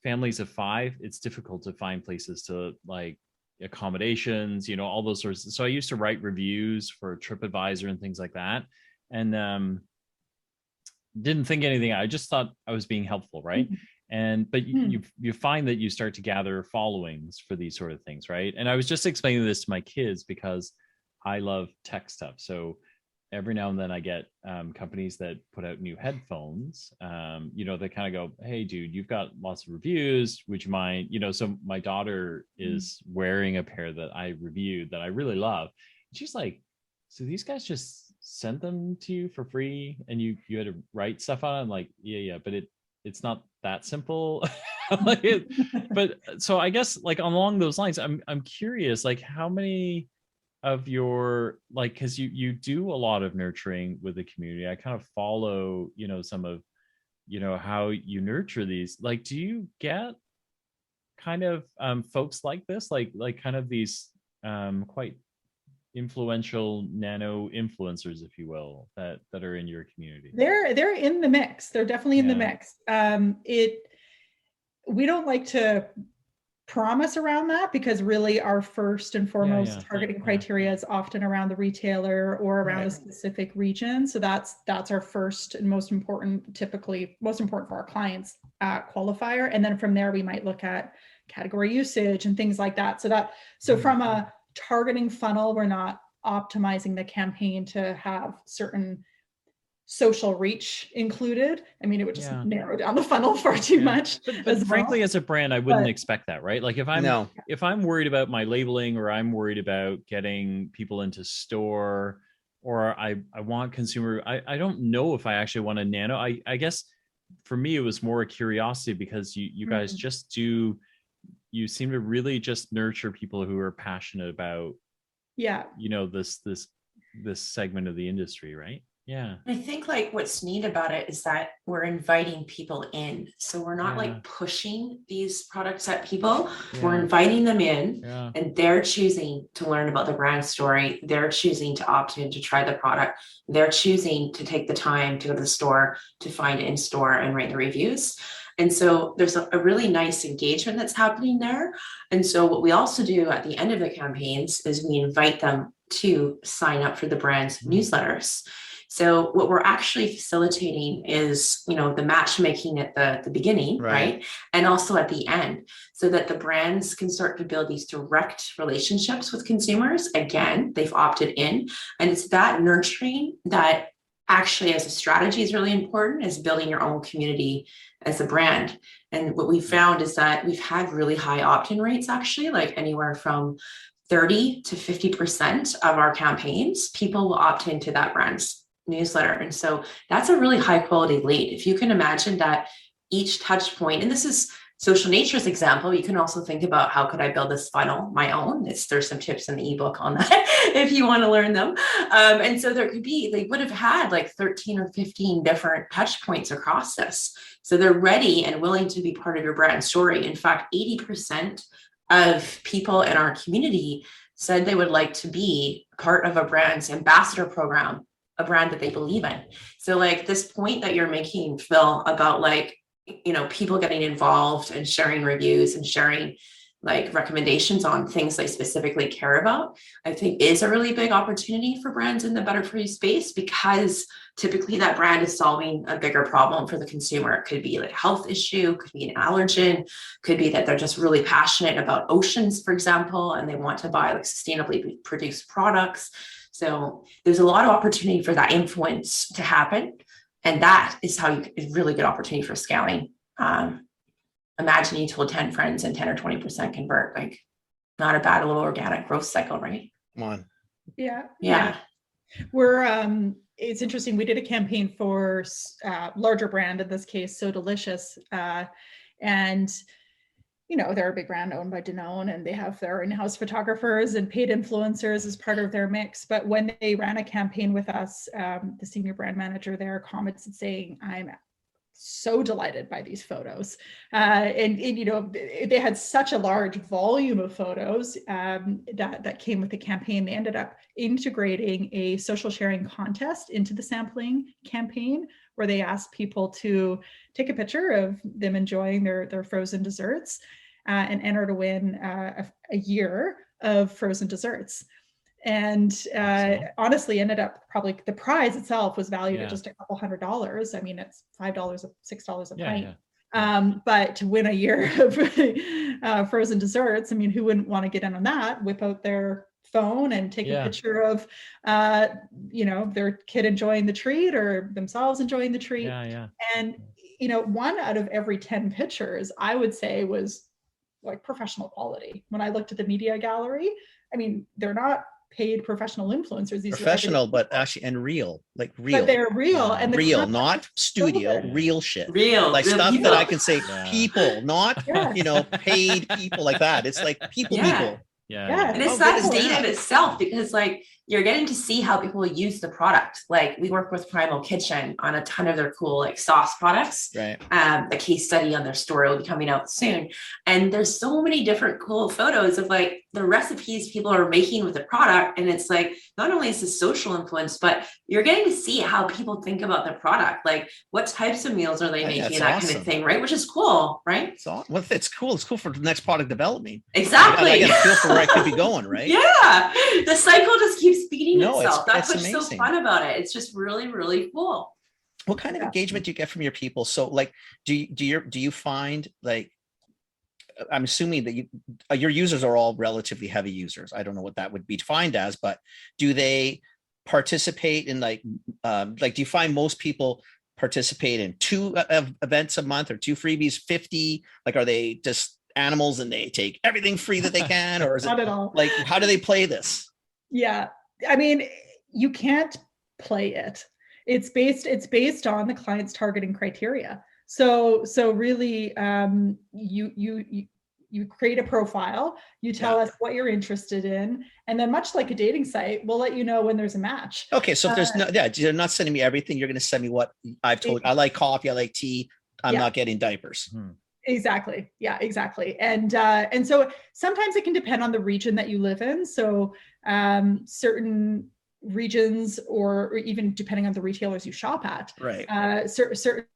families of 5, it's difficult to find places to like accommodations, all those sorts. So I used to write reviews for TripAdvisor and things like that, and didn't think anything. I just thought I was being helpful, right? But you find that you start to gather followings for these sort of things, right? And I was just explaining this to my kids because I love tech stuff. So every now and then I get companies that put out new headphones, they kind of go, hey dude, you've got lots of reviews, would you mind, so my daughter is wearing a pair that I reviewed that I really love. She's like, so these guys just sent them to you for free and you had to write stuff on it? I'm like, yeah, but it's not that simple. But so I guess like along those lines, I'm curious, like how many of your, like, because you do a lot of nurturing with the community. I kind of follow some of how you nurture these. Like, do you get kind of folks like this, like kind of these quite influential nano influencers, if you will, that are in your community? They're in the mix. They're definitely in the mix. We don't like to promise around that, because really our first and foremost targeting criteria is often around the retailer or around a specific region. So that's our first and most important, typically most important for our clients, qualifier. And then from there we might look at category usage and things like that. So from a targeting funnel, we're not optimizing the campaign to have certain social reach included. I mean, it would just narrow down the funnel far too much. But frankly, as a brand, I wouldn't expect that, right? Like if I'm worried about my labeling, or I'm worried about getting people into store, or I want consumer, I don't know if I actually want a nano. I guess for me, it was more a curiosity, because you guys just you seem to really just nurture people who are passionate about, this segment of the industry, right? Yeah. I think like what's neat about it is that we're inviting people in. So we're not like pushing these products at people. We're inviting them in, and they're choosing to learn about the brand story. They're choosing to opt in to try the product. They're choosing to take the time to go to the store, to find it in store and write the reviews. And so there's a really nice engagement that's happening there. And so what we also do at the end of the campaigns is we invite them to sign up for the brand's newsletters. So what we're actually facilitating is, the matchmaking at the beginning, right? And also at the end, so that the brands can start to build these direct relationships with consumers. Again, they've opted in, and it's that nurturing that actually as a strategy is really important, is building your own community as a brand. And what we found is that we've had really high opt-in rates, actually, like anywhere from 30 to 50% of our campaigns, people will opt into that brand's newsletter. And so that's a really high quality lead. If you can imagine that each touch point, and this is Social Nature's example, you can also think about how could I build this funnel my own. There's some tips in the ebook on that if you want to learn them. And so there could be, they would have had like 13 or 15 different touch points across this. So they're ready and willing to be part of your brand story. In fact, 80% of people in our community said they would like to be part of a brand's ambassador program, a brand that they believe in. So like this point that you're making, Phil, about like, you know, people getting involved and sharing reviews and sharing like recommendations on things they specifically care about, I think is a really big opportunity for brands in the better for you space, because typically that brand is solving a bigger problem for the consumer. It could be like a health issue, could be an allergen, could be that they're just really passionate about oceans, for example, and they want to buy like sustainably produced products. So there's a lot of opportunity for that influence to happen. And that is how you is really good opportunity for scaling. Imagine you told 10 friends and 10 or 20% convert, like not a bad little organic growth cycle, right? Come on. Yeah. We're, it's interesting. We did a campaign for larger brand, in this case, So Delicious. And, you know, they're a big brand owned by Danone, and they have their in-house photographers and paid influencers as part of their mix. But when they ran a campaign with us, the senior brand manager there commented saying, I'm so delighted by these photos. And you know, they had such a large volume of photos that came with the campaign. They ended up integrating a social sharing contest into the sampling campaign, where they asked people to take a picture of them enjoying their frozen desserts and enter to win a year of frozen desserts. And honestly ended up probably the prize itself was valued at just a couple $100. I mean, it's $5, $6 a pint. But to win a year of frozen desserts, I mean, who wouldn't want to get in on that, whip out their phone and take a picture of, you know, their kid enjoying the treat or themselves enjoying the treat. And, you know, 1 out of every 10 pictures, I would say, was like professional quality. When I looked at the media gallery, I mean, they're not paid professional influencers. These professional, but actually, and real, like real. But they're real, and the real, not studio, real shit. Real, like real stuff people. that I can say people, not you know, paid people like that. It's like people. And it's that data in itself, because like you're getting to see how people use the product. Like we work with Primal Kitchen on a ton of their cool like sauce products. Right. The case study on their story will be coming out soon. And there's so many different cool photos of like the recipes people are making with the product. And it's like, not only is this social influence, but you're getting to see how people think about the product. Like what types of meals are they making, that kind of thing, right? Which is cool, right? So well, it's cool. It's cool for the next product development. Exactly. I got a feel for where I could be going, right? Yeah. The cycle just keeps feeding itself. That's what's amazing. so fun about it. It's just really, really cool. What kind of engagement do you get from your people? So like, do you find, like, I'm assuming that your users are all relatively heavy users. I don't know what that would be defined as, but do they participate in like do you find most people participate in 2 events a month or 2 freebies, 50? Like, are they just animals and they take everything free that they can, or is Not it at all. like, how do they play this? Yeah, I mean, you can't play it. It's based on the client's targeting criteria. So really, you create a profile, you tell us what you're interested in, and then much like a dating site, we'll let you know when there's a match. Okay, so if there's you're not sending me everything. You're going to send me what I've told. I like coffee. I like tea. I'm not getting diapers. Exactly. Yeah, exactly. And so sometimes it can depend on the region that you live in. So certain regions, or even depending on the retailers you shop at, right? Certain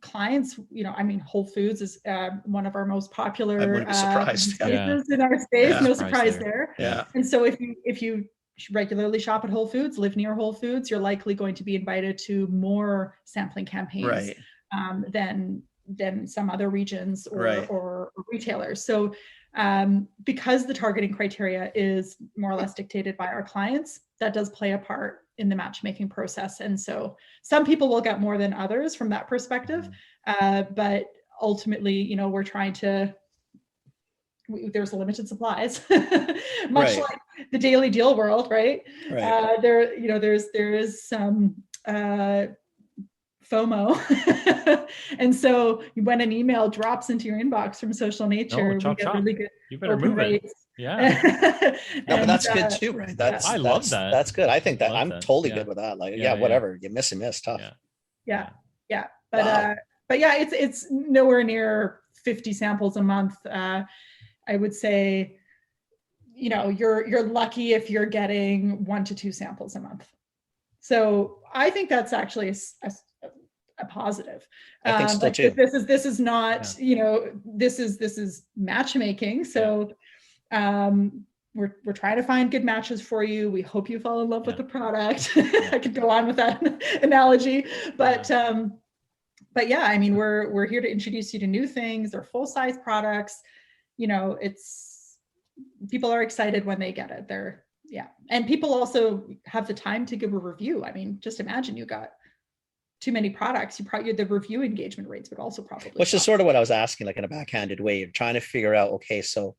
clients, you know, I mean, Whole Foods is one of our most popular in our space. No surprise there. Yeah. And so if you regularly shop at Whole Foods, live near Whole Foods, you're likely going to be invited to more sampling campaigns than some other regions or retailers. So because the targeting criteria is more or less dictated by our clients, that does play a part in the matchmaking process. And so some people will get more than others from that perspective. But ultimately, you know, we're trying to, there's limited supplies, much like the daily deal world, right? There is some FOMO. And so when an email drops into your inbox from Social Nature, we get really good You better open move rates. it. Yeah. No, but that's good too, right? I love that. That's good. I think that Love I'm that. totally Yeah. good with that. Like, Yeah, whatever. You miss, tough. Yeah. Yeah. But Wow. but yeah, it's nowhere near 50 samples a month. I would say, you're lucky if you're getting 1 to 2 samples a month. So I think that's actually a positive. I think so too. This is not, this is matchmaking. So we're trying to find good matches for you. We hope you fall in love with the product. I could go on with that analogy, but yeah, I mean, we're here to introduce you to new things. They're full-size products. People are excited when they get it. And people also have the time to give a review. I mean, just imagine you got too many products, the review engagement rates would also probably. Which is sort of what I was asking, like in a backhanded way. You're trying to figure out, okay, so,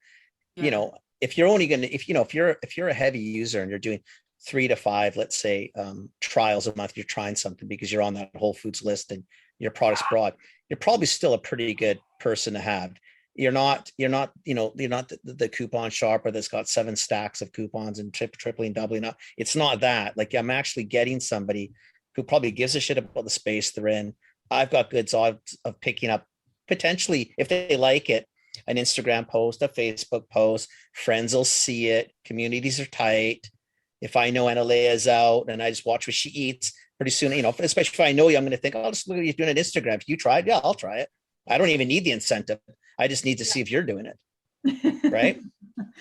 if you're only going to, if you're a heavy user and you're doing 3 to 5, let's say, trials a month, you're trying something because you're on that Whole Foods list and your product's broad, you're probably still a pretty good person to have. You're not the coupon shopper that's got 7 stacks of coupons and tripling, doubling up. It's not that. Like, I'm actually getting somebody who probably gives a shit about the space they're in. I've got good odds of picking up, potentially, if they like it, an Instagram post, a Facebook post. Friends will see it. Communities are tight. If I know Annalea is out and I just watch what she eats, pretty soon, especially if I know you, I'm going to think, I'll just look at you doing an Instagram. If you tried, yeah, I'll try it. I don't even need the incentive. I just need to see if you're doing it. Right.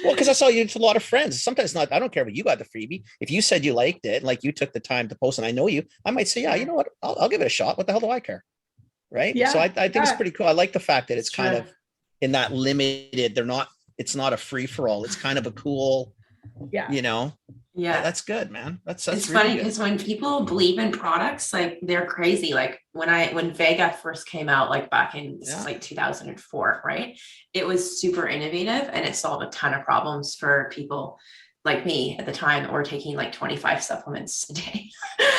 Well, because I saw you to a lot of friends. Sometimes not, I don't care if you got the freebie. If you said you liked it, like you took the time to post and I know you, I might say, yeah, you know what? I'll give it a shot. What the hell do I care? Right. Yeah. So I think it's pretty cool. I like the fact that it's kind of in that limited, it's not a free for all. It's kind of a cool, Yeah, that's good, man. That's it's really funny because when people believe in products, like they're crazy. Like when Vega first came out, like back in this is like 2004, right? It was super innovative and it solved a ton of problems for people like me at the time that were taking like 25 supplements a day.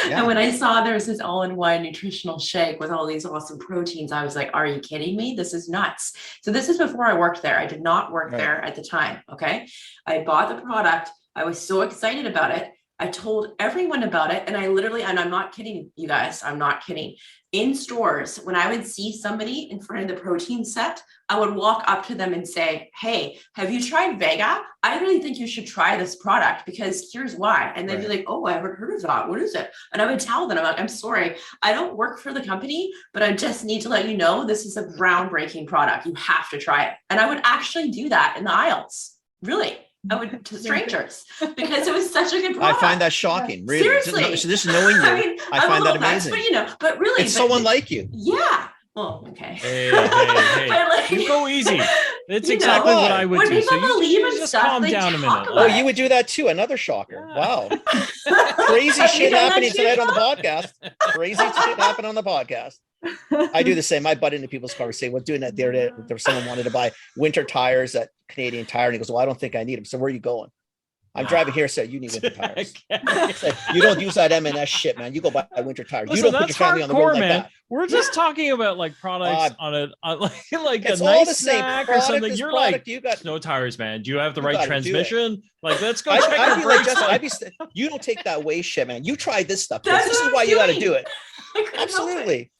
And when I saw there was this all-in-one nutritional shake with all these awesome proteins, I was like, are you kidding me? This is nuts. So this is before I worked there. I did not work there at the time. Okay. I bought the product. I was so excited about it. I told everyone about it. And and I'm not kidding you guys, I'm not kidding. In stores, when I would see somebody in front of the protein set, I would walk up to them and say, hey, have you tried Vega? I really think you should try this product because here's why. And they'd be like, oh, I haven't heard of that. What is it? And I would tell them, I'm sorry, I don't work for the company, but I just need to let you know this is a groundbreaking product. You have to try it. And I would actually do that in the aisles. Really. I would to strangers because it was such a good product. I find that shocking. Really. Seriously. Just knowing you, I find that amazing. But really, it's someone like you. Yeah. Well, okay. Hey. You go easy. It's exactly what I would when do. People so believe in just stuff, calm they down a minute. Oh, you would do that too. Another shocker. Yeah. Wow. Crazy shit happening tonight on the podcast. Crazy shit happened on the podcast. I do the same. I butt into people's conversation. We're doing that the other day. There was someone wanted to buy winter tires at Canadian Tire, and he goes, "Well, I don't think I need them." So where are you going? I'm driving here. So you need winter tires. You don't use that M&S shit, man. You go buy winter tires. Listen, you don't put your family on the road like that. We're just talking about like products on like it's a all nice the same. snack Product or something. You're like, you got no tires, man. Do you have the right transmission? Like, let's go check I'd your be brakes. you don't take that way shit, man. You tried this stuff. That's This is what why I'm you got to doing. do it. Absolutely.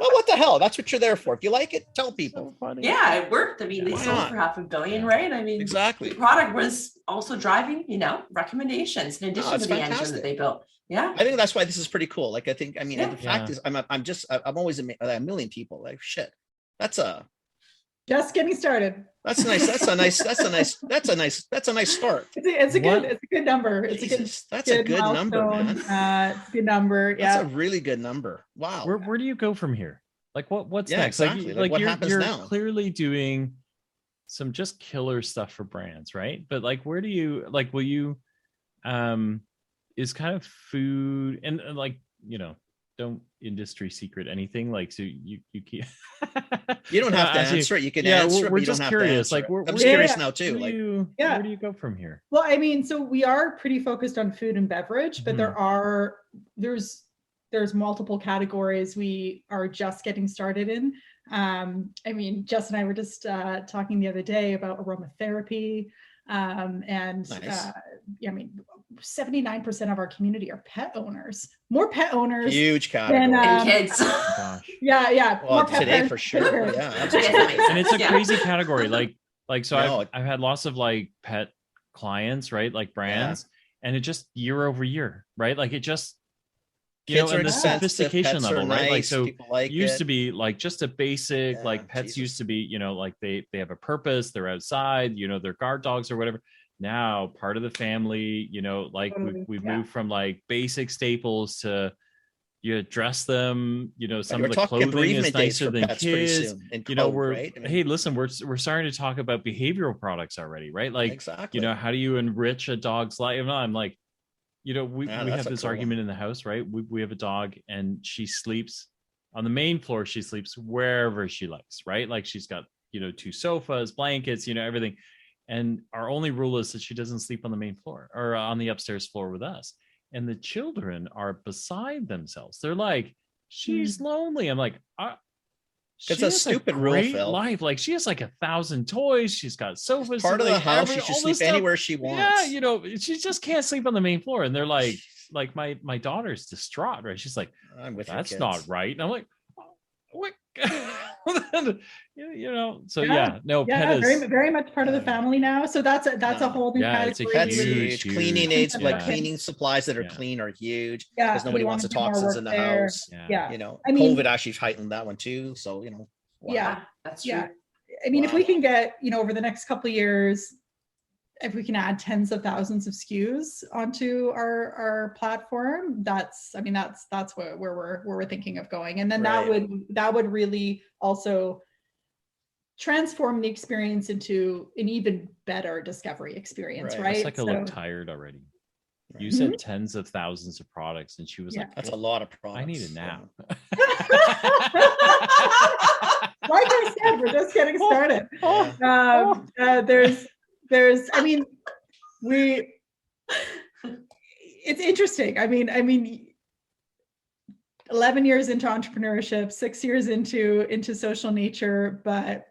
Well, what the hell? That's what you're there for. If you like it, tell people. Yeah, it worked. I mean, they sold for $500 million, right? I mean, exactly. The product was also driving, recommendations in addition to the engine that they built. Yeah. I think that's why this is pretty cool. Like, the fact is, I'm always a million people. Like, shit. That's just getting started. That's nice. That's a nice start. It's a good number. That's a good number, man. It's a good number. Yeah. That's a really good number. Wow. Where do you go from here? Like what's next? Exactly. Like what you're happens now? clearly doing some just killer stuff for brands, right? But like, where do you will you is kind of food and like, don't industry secret anything, like, so you keep you don't have to answer it. You can answer it. We're just curious. Like, I'm just curious now too. Where do you go from here? Well, I mean, so we are pretty focused on food and beverage, but there's there's multiple categories we are just getting started in. I mean, Jess and I were just talking the other day about aromatherapy. And Nice. I mean, 79% of our community are pet owners, more pet owners Huge than category. And kids. Gosh. yeah. Well, more pet today parents for than sure. parents. Yeah, Yeah, absolutely. that makes And it's a sense. Yeah. crazy category. Like so No. I've had lots of like pet clients, right? Like brands, and it just year over year, right? Like it just, you Kids know, are and the expensive. sophistication Pets level, are right? Like nice. so People like used it. to be like just a basic, Yeah, like pets Jesus. used to be, you know, like they have a purpose, they're outside, you know, they're guard dogs or whatever. Now part of the family, you know, like Totally, we've yeah. moved from like basic staples to you dress them, you know, some We're of the talking clothing is bereavement days nicer for than pets pretty kids. soon. And You know, code, we're right? I mean, hey, listen, we're starting to talk about behavioral products already, right? Like, exactly. you know, how do you enrich a dog's life? And I'm like, you know, we Yeah, we that's have a this cool argument one. in the house, right? We have a dog and she sleeps on the main floor. She sleeps wherever she likes, right? Like she's got, you know, 2 sofas, blankets, you know, everything. And our only rule is that she doesn't sleep on the main floor or on the upstairs floor with us. And the children are beside themselves. They're like, she's lonely. I'm like, It's she a has stupid a rule, great Phil. life. Like she has like 1,000 toys. She's got sofas. Part of like the house. She should all sleep this stuff. anywhere she Yeah, wants. you know, she just can't sleep on the main floor. And they're like my daughter's distraught, right? She's like, I'm with your that's kids. not right. And I'm like, what? you know, so Yeah. no, Yeah, pet very, is very much part of the family now. So that's a No. whole new Yeah, it's a category. Pets We would- huge. Cleaning huge, aids, like yeah. cleaning supplies that are Yeah. clean are huge Yeah, because nobody we wants the wanna do more toxins work in the there. house. Yeah. You know, I mean- COVID actually heightened that one too. So, you know, wow. Yeah. That's true. Yeah. I mean, if Wow. we can get, you know, over the next couple of years, if we can add tens of thousands of SKUs onto our platform, that's where we're thinking of going. And then Right. that would really also transform the experience into an even better discovery experience, Right. right? It's like I look So- tired already. You Right. said tens of thousands of products, and she was Yeah. like, That's a "Well, lot of products. I need a nap." Like I said, we're just getting started. Yeah. There's, I mean, it's interesting. I mean, 11 years into entrepreneurship, 6 years into social nature, but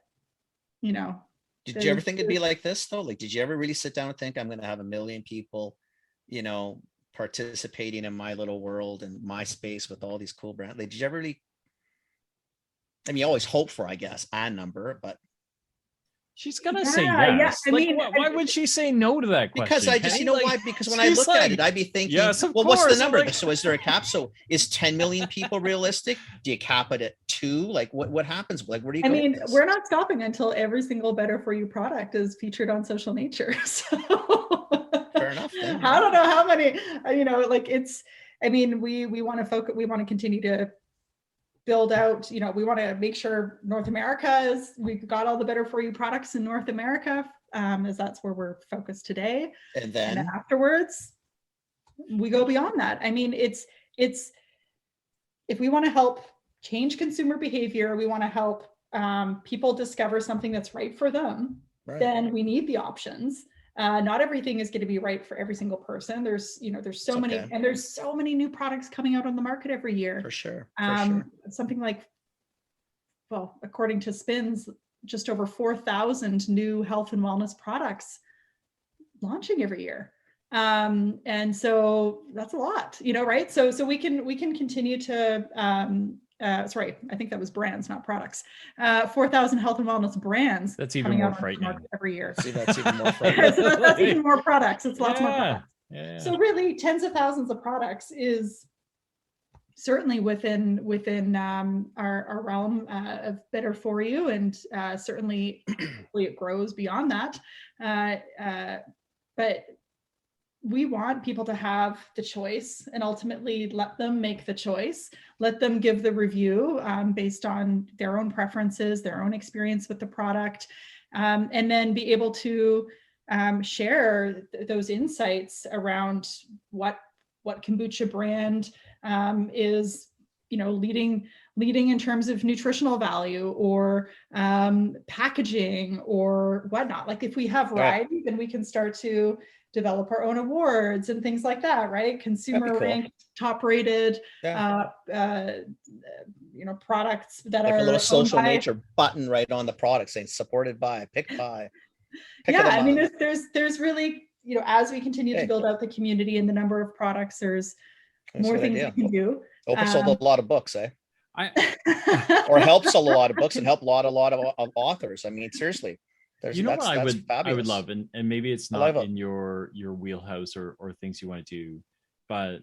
you know, Did you ever think it'd be like this though? Like, did you ever really sit down and think I'm going to have 1 million people, you know, participating in my little world and my space with all these cool brands? Like, did you ever really? I mean, you always hope for, I guess, a number, but She's gonna say Yeah, yes. I Like, mean, why would she say no to that question? because I just, Kenny? you know Like, why? Because when I she's look like, at it, I'd be thinking, yes, of well, what's course. the I'm number? like- So is there a cap? So is 10 million people realistic? Do you cap it at 2? Like what happens? Like, where do you I go mean, with this? we're not stopping until every single Better For You product is featured on Social Nature. So Fair enough. Then. I don't know how many, you know, like it's, I mean, we want to focus, we want to continue to build out, you know, we want to make sure North America is, we've got all the Better For You products in North America, as that's where we're focused today. And And then, then afterwards, we go beyond that. I mean, it's, if we want to help change consumer behavior, we want to help people discover something that's right for them, right. then we need the options. Not everything is going to be right for every single person. There's, you know, there's so It's many, okay. and there's so many new products coming out on the market every year. For sure. For sure. Something like, well, according to Spins, just over 4,000 new health and wellness products launching every year. And so that's a lot, you know, right? So we can continue to, sorry, I think that was brands, not products. 4,000 health and wellness brands. That's even coming more out on the frightening. market every year. See, that's even more So frightening. that's even more products. It's lots more Yeah. products. Yeah. So really, tens of thousands of products is certainly within our realm of Better For You, and certainly hopefully it grows beyond that. But we want people to have the choice, and ultimately let them make the choice. Let them give the review based on their own preferences, their own experience with the product, and then be able to share those insights around what kombucha brand is, leading in terms of nutritional value or packaging or whatnot. Like if we have variety, then we can start to develop our own awards and things like that, right? Consumer ranked, top rated, products that like are a little social by, nature button right on the product saying supported by, picked by. I mean, there's really, as we continue to build out the community and the number of products, there's more things we can do. Open sold a lot of books, eh? Or help sell a lot of books and help a lot of authors. I mean, seriously, what I would love, and maybe it's not in your wheelhouse or things you want to do, but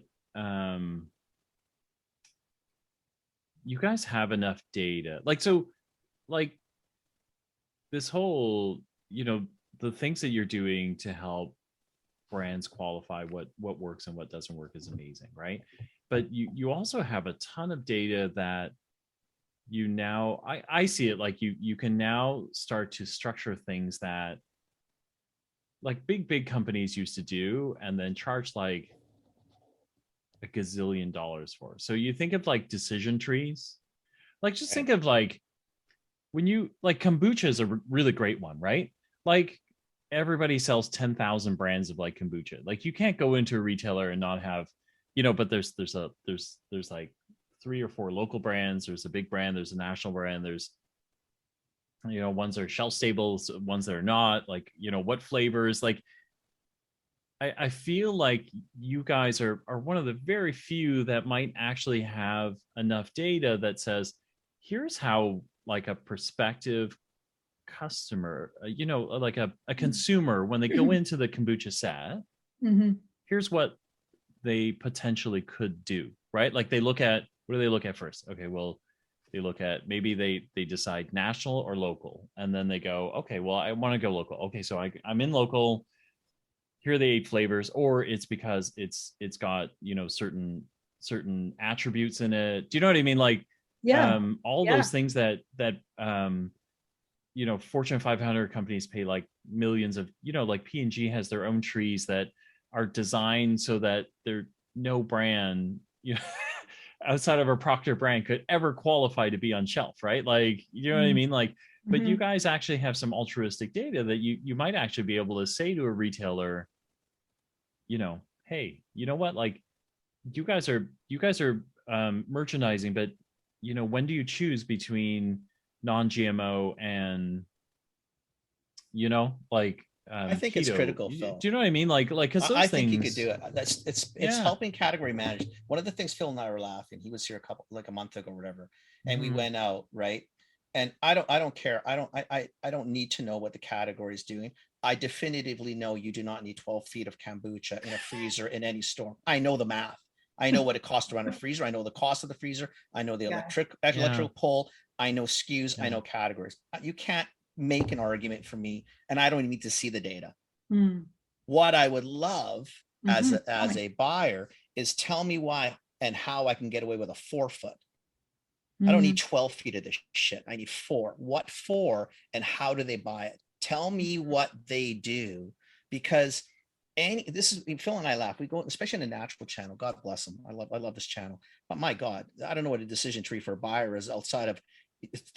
you guys have enough data, like this whole, the things that you're doing to help brands qualify what works and what doesn't work is amazing, right? But you also have a ton of data that you now, I see it like you can now start to structure things that like big companies used to do and then charge like a gazillion dollars for. So you think of like decision trees, like just think of like when you like kombucha is a really great one, right? Like everybody sells 10,000 brands of like kombucha. Like you can't go into a retailer and not have, but there's like 3 or 4 local brands. There's a big brand. There's a national brand. There's, ones that are shelf stable, ones that are not. Like, what flavors? Like, I feel like you guys are one of the very few that might actually have enough data that says, here's how like a prospective customer, like a consumer, when they go into the kombucha set, here's what they potentially could do, right? Like what do they look at first? Okay, well, they look at, maybe they decide national or local, and then they go, okay, well, I want to go local. Okay, so I'm in local. Here are the 8 flavors, or it's because it's got certain attributes in it. Do you know what I mean? Like all those things that Fortune 500 companies pay like millions of, like P&G has their own trees that are designed so that there no brand, outside of a Procter brand could ever qualify to be on shelf, right? Like, what I mean? Like, but you guys actually have some altruistic data that you might actually be able to say to a retailer, hey, you know what? Like, you guys are merchandising, but when do you choose between non-GMO and I think it's critical, Phil. Do you know what I mean? Like, because those I things, think you could do it. It's helping category manage. One of the things Phil and I were laughing. He was here a month ago or whatever, and we went out, right? And I don't care. I don't need to know what the category is doing. I definitively know you do not need 12 feet of kombucha in a freezer in any store. I know the math. I know what it costs to run a freezer. I know the cost of the freezer. I know the electrical pull. I know SKUs. I know categories. You can't make an argument for me, and I don't even need to see the data. What I would love as a buyer is tell me why and how I can get away with a 4 foot. I don't need 12 feet of this shit. I need 4. What 4 and how do they buy it? Tell me what they do, because this is Phil and I laugh. We go, especially in the natural channel. God bless them. I love this channel. But my God, I don't know what a decision tree for a buyer is outside of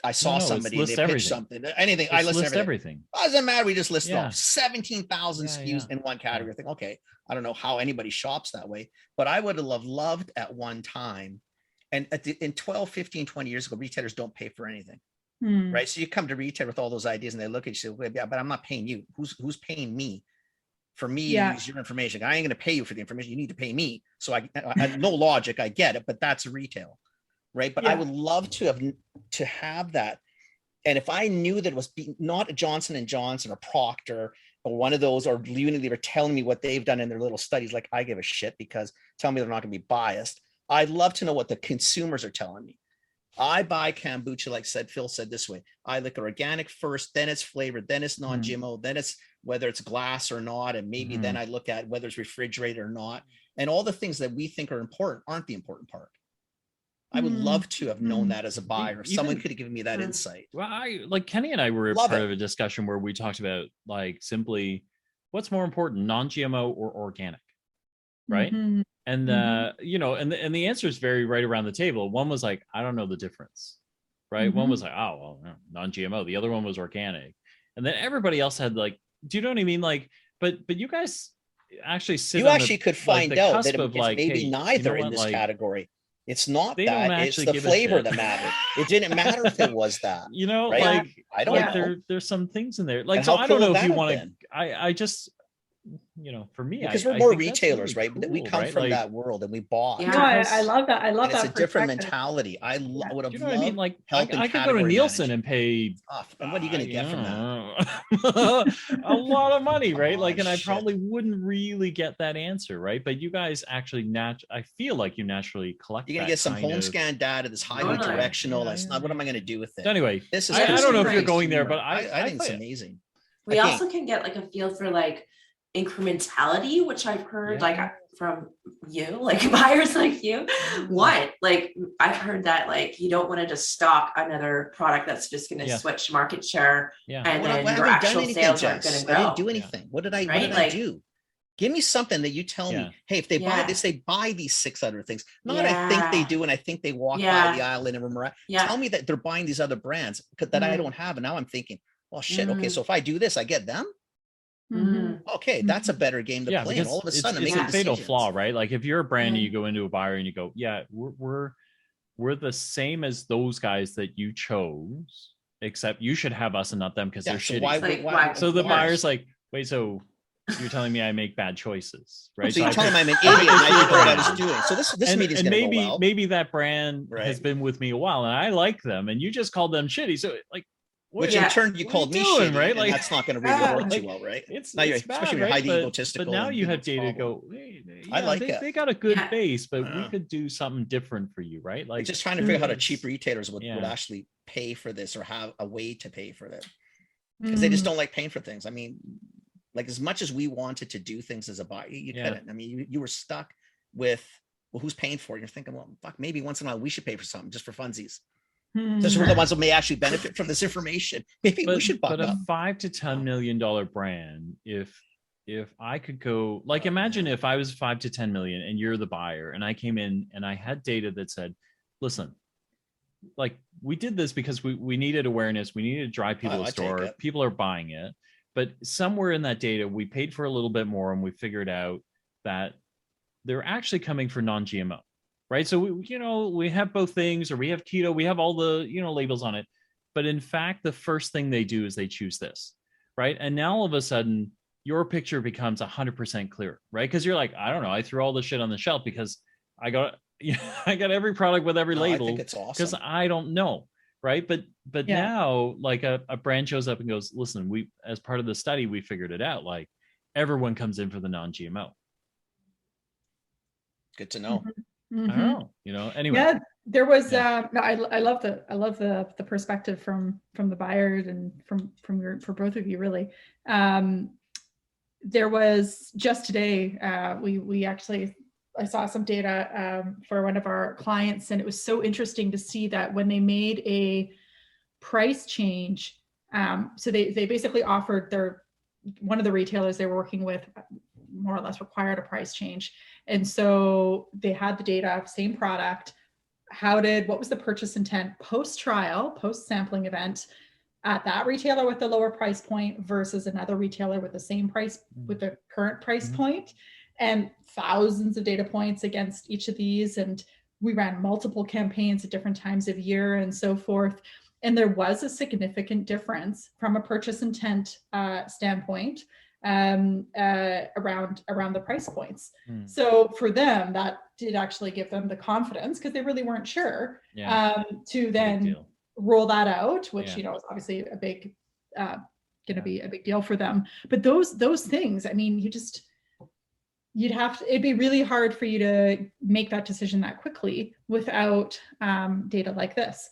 I saw somebody they pitched something. Anything. I list everything. Doesn't matter. We just list off 17,000 SKUs in one category. I think, okay, I don't know how anybody shops that way, but I would have loved at one time. And in 12, 15, 20 years ago, retailers don't pay for anything. Right. So you come to retail with all those ideas and they look at you and say, yeah, but I'm not paying you. Who's paying me? For me, use your information. I ain't going to pay you for the information. You need to pay me. So I no logic. I get it, but that's retail. Right. But I would love to have that. And if I knew that it was not a Johnson & Johnson or Procter or one of those, or Unilever telling me what they've done in their little studies, like I give a shit, because tell me they're not going to be biased. I'd love to know what the consumers are telling me. I buy kombucha, like Phil said this way. I look organic first, then it's flavored, then it's non-GMO, then it's whether it's glass or not. And maybe then I look at whether it's refrigerated or not. And all the things that we think are important aren't the important part. I would love to have known that as a buyer. If someone could have given me that insight. Well, like Kenny and I were part of a discussion where we talked about like simply what's more important, non-GMO or organic. right? Mhm. And you know, and the answer is very right around the table. One was like, I don't know the difference, right? One was like, oh well, non-GMO. The other one was organic, and then everybody else had like, do you know what I mean? Like, but you guys actually sit You on actually could find the out cusp that of it's like, maybe hey, neither you know in what? this Like, category. It's not they don't that, it's actually the give a flavor shit. that mattered. It didn't matter if it was that. You know, right? like I don't like know. there's some things in there. Like, And so how I don't cool know would if that you have want to. been? I just, you know, for me, Because I we're more think that's retailers, really right? We cool, come right? from Like, that world and we bought. Yeah. No, I love that. I love And it's that a different perspective. mentality. I Yeah. would do have you know what I mean? loved Like, help in I could go to category Nielsen management. and pay And what are you going to get from that? that? A lot of money, right? Oh, Like, and I shit. probably wouldn't really get that answer, right? But you guys actually I feel like you naturally collect. You're going to that get some kind home of- scan data that's highly Totally. directional. Yeah, That's yeah, not what yeah. am I going to do with it? So anyway, This is I don't know if you're great. going there, but I think it's play it. amazing. We Again, also can get like a feel for like incrementality, which I've heard like from you, like buyers like you. What? Like I've heard that like you don't want to just stock another product that's just going to Yeah. switch market share, Yeah. and Well, I then your haven't done actual anything, sales aren't going Jess. to grow. I didn't do anything. What did I Right? I Like- do? Give me something that you tell Yeah. me, hey, if they buy Yeah. this, they buy these 6 other things. Not I think they Yeah. do, and I think they walk by Yeah. the aisle and remember. Yeah. Tell me that they're buying these other brands that I Mm. don't have. And now I'm thinking, well, shit, okay, Mm. so if I do this, I get them. Mm. Okay, that's a better game to Yeah, play. because And all of a sudden, I'm it's making a fatal decisions. flaw, right? Like if you're a brand and Mm. you go into a buyer and you go, yeah, we're the same as those guys that you chose, except you should have us and not them because Yeah, they're so shitty. why, Like, why, why- So the Yeah. buyer's like, wait, so you're telling me I make bad choices, right? So you I tell could- them I'm an idiot and I didn't know what I was brand. doing. So this and, meeting's and going to maybe go well. maybe that brand Right. has been with me a while and I like them, and you just called them shitty. So like, what, Which Yeah. in turn you what are called you me doing, shitty, right? and Like- that's not going to really Yeah. work Like, too well, right? it's Now you're, it's bad, especially when you're right? highly egotistical. But now and you have people's data to problem. go, hey, I yeah, like they, it. they got a good Yeah. base, but we Yeah. could do something different for you, right? Like Like just trying to figure out how to it's- cheap retailers would yeah. actually pay for this or have a way to pay for it. Because they just don't like paying for things. I mean, like as much as we wanted to do things as a buyer, you Yeah. couldn't. I mean, you were stuck with, well, who's paying for it? You're thinking, well, fuck, maybe once in a while we should pay for something just for funsies. Just for the ones that may actually benefit from this information. Maybe we should buck but a up. $5 to $10 million brand, if I could go, like, imagine if I was 5 to 10 million and you're the buyer and I came in and I had data that said, listen, like we did this because we needed awareness, we needed to drive people Oh, to I the take store, it. people are buying it, but somewhere in that data we paid for a little bit more and we figured out that they're actually coming for non-GMO, right? So we have both things, or we have keto, we have all the labels on it, but in fact the first thing they do is they choose this, right? And now all of a sudden your picture becomes 100% clear, right? Because you're like, I don't know, I threw all this shit on the shelf because I got every product with every No, I label think it's because awesome. I don't know, right? But Yeah. now like a brand shows up and goes, listen, we, as part of the study, we figured it out, like everyone comes in for the non-GMO. Good to know. I don't know, anyway. Yeah, there was. Yeah. No, I love the perspective from the buyers and for both of you really. There was just today. We actually, I saw some data for one of our clients, and it was so interesting to see that when they made a price change, so they basically offered one of the retailers they were working with more or less required a price change. And so they had the data, same product. What was the purchase intent post-trial, post-sampling event at that retailer with the lower price point versus another retailer with the same price, with the current price point, and thousands of data points against each of these. And we ran multiple campaigns at different times of year and so forth. And there was a significant difference from a purchase intent standpoint around the price points. So for them, that did actually give them the confidence, because they really weren't sure, to then roll that out, which is obviously a big going to be a big deal for them. But those things, I mean, it'd be really hard for you to make that decision that quickly without data like this.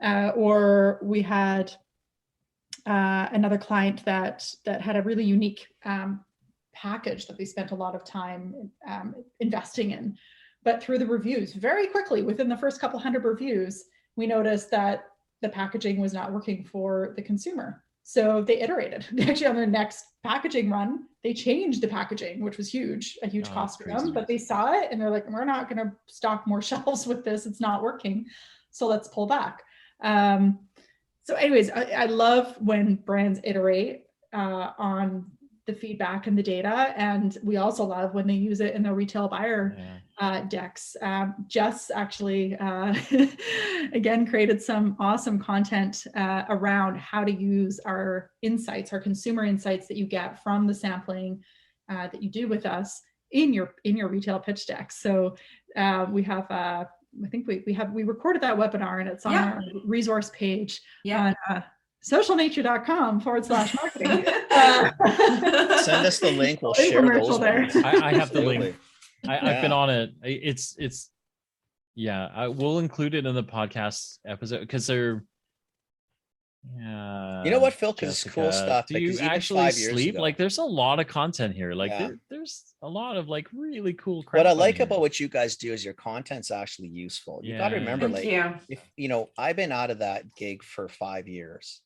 Or we had another client that had a really unique package that they spent a lot of time investing in. But through the reviews, very quickly, within the first couple hundred reviews, we noticed that the packaging was not working for the consumer. So they iterated. Actually, on their next packaging run, they changed the packaging, which was a huge Oh, cost for that's them. crazy. But they saw it and they're like, we're not going to stock more shelves with this. It's not working. So let's pull back. So anyways, I love when brands iterate on the feedback and the data. And we also love when they use it in the retail buyer decks. Jess actually, again, created some awesome content around how to use our insights, our consumer insights that you get from the sampling that you do with us in your retail pitch deck. So we have, I think we recorded that webinar, and it's on our resource page on socialnature.com/marketing. Send us the link. We'll share those ones. I have the link. Absolutely. I've been on it. It's I will include it in the podcast episode because they're You know what, Phil? Because it's Jessica, cool stuff. do you because even actually 5 years sleep? ago- Like, there's a lot of content here. Like, Yeah. there's a lot of like really cool crap. what I on like here. about what you guys do is your content's actually useful. You got to remember, Thank like, you. if I've been out of that gig for 5 years,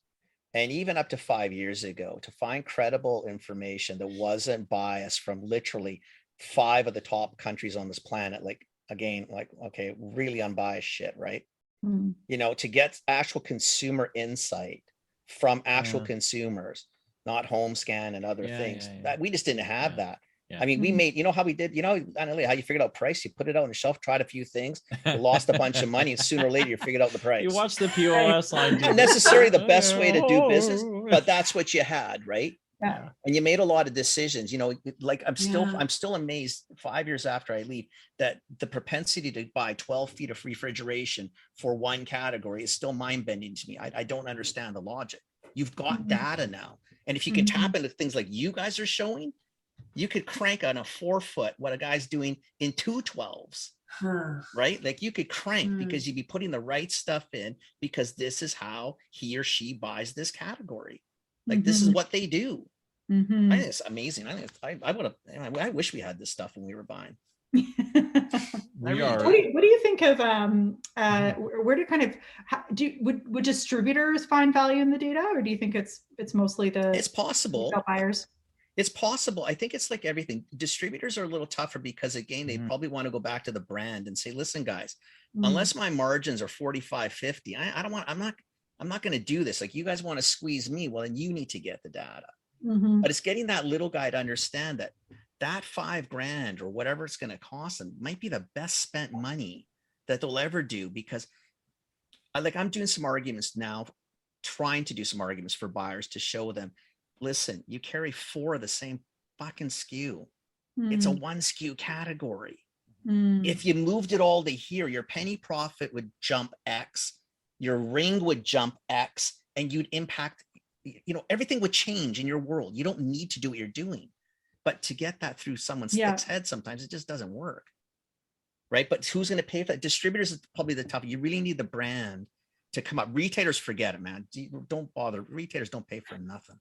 and even up to 5 years ago, to find credible information that wasn't biased from literally 5 of the top countries on this planet, like, again, like, okay, really unbiased shit, right? To get actual consumer insight from actual consumers, not home scan and other things. That we just didn't have that. Yeah. I mean, we made, how we did, Annalea, how you figured out price, you put it out on the shelf, tried a few things, you lost a bunch of money, and sooner or later you figured out the price. You watch the POS line. Not necessarily the best way to do business, but that's what you had, right? Yeah. And you made a lot of decisions, like I'm still amazed 5 years after I leave that the propensity to buy 12 feet of refrigeration for one category is still mind bending to me. I don't understand the logic. You've got data now. And if you can tap into things like you guys are showing, you could crank on a 4 foot what a guy's doing in 2 12s, right? Like you could crank because you'd be putting the right stuff in because this is how he or she buys this category. Like this is what they do. I think it's amazing. I think I wish we had this stuff when we were buying. We are. What do you think of where do kind of would distributors find value in the data, or do you think it's mostly It's possible. retail buyers? It's possible. I think it's like everything. Distributors are a little tougher because again, they probably want to go back to the brand and say, listen, guys, unless my margins are 45, 50, I'm not going to do this. Like you guys want to squeeze me. Well, then you need to get the data. But it's getting that little guy to understand that $5,000 or whatever it's going to cost them might be the best spent money that they'll ever do, because I'm doing some arguments now, trying to do some arguments for buyers to show them, listen, you carry 4 of the same fucking SKU. It's a 1 SKU category. If you moved it all to here, your penny profit would jump X, your ring would jump X, and you'd impact, everything would change in your world. You don't need to do what you're doing. But to get that through someone's head, sometimes it just doesn't work. Right. But who's going to pay for that? Distributors is probably the tough. You really need the brand to come up. Retailers, forget it, man. Don't bother. Retailers don't pay for nothing.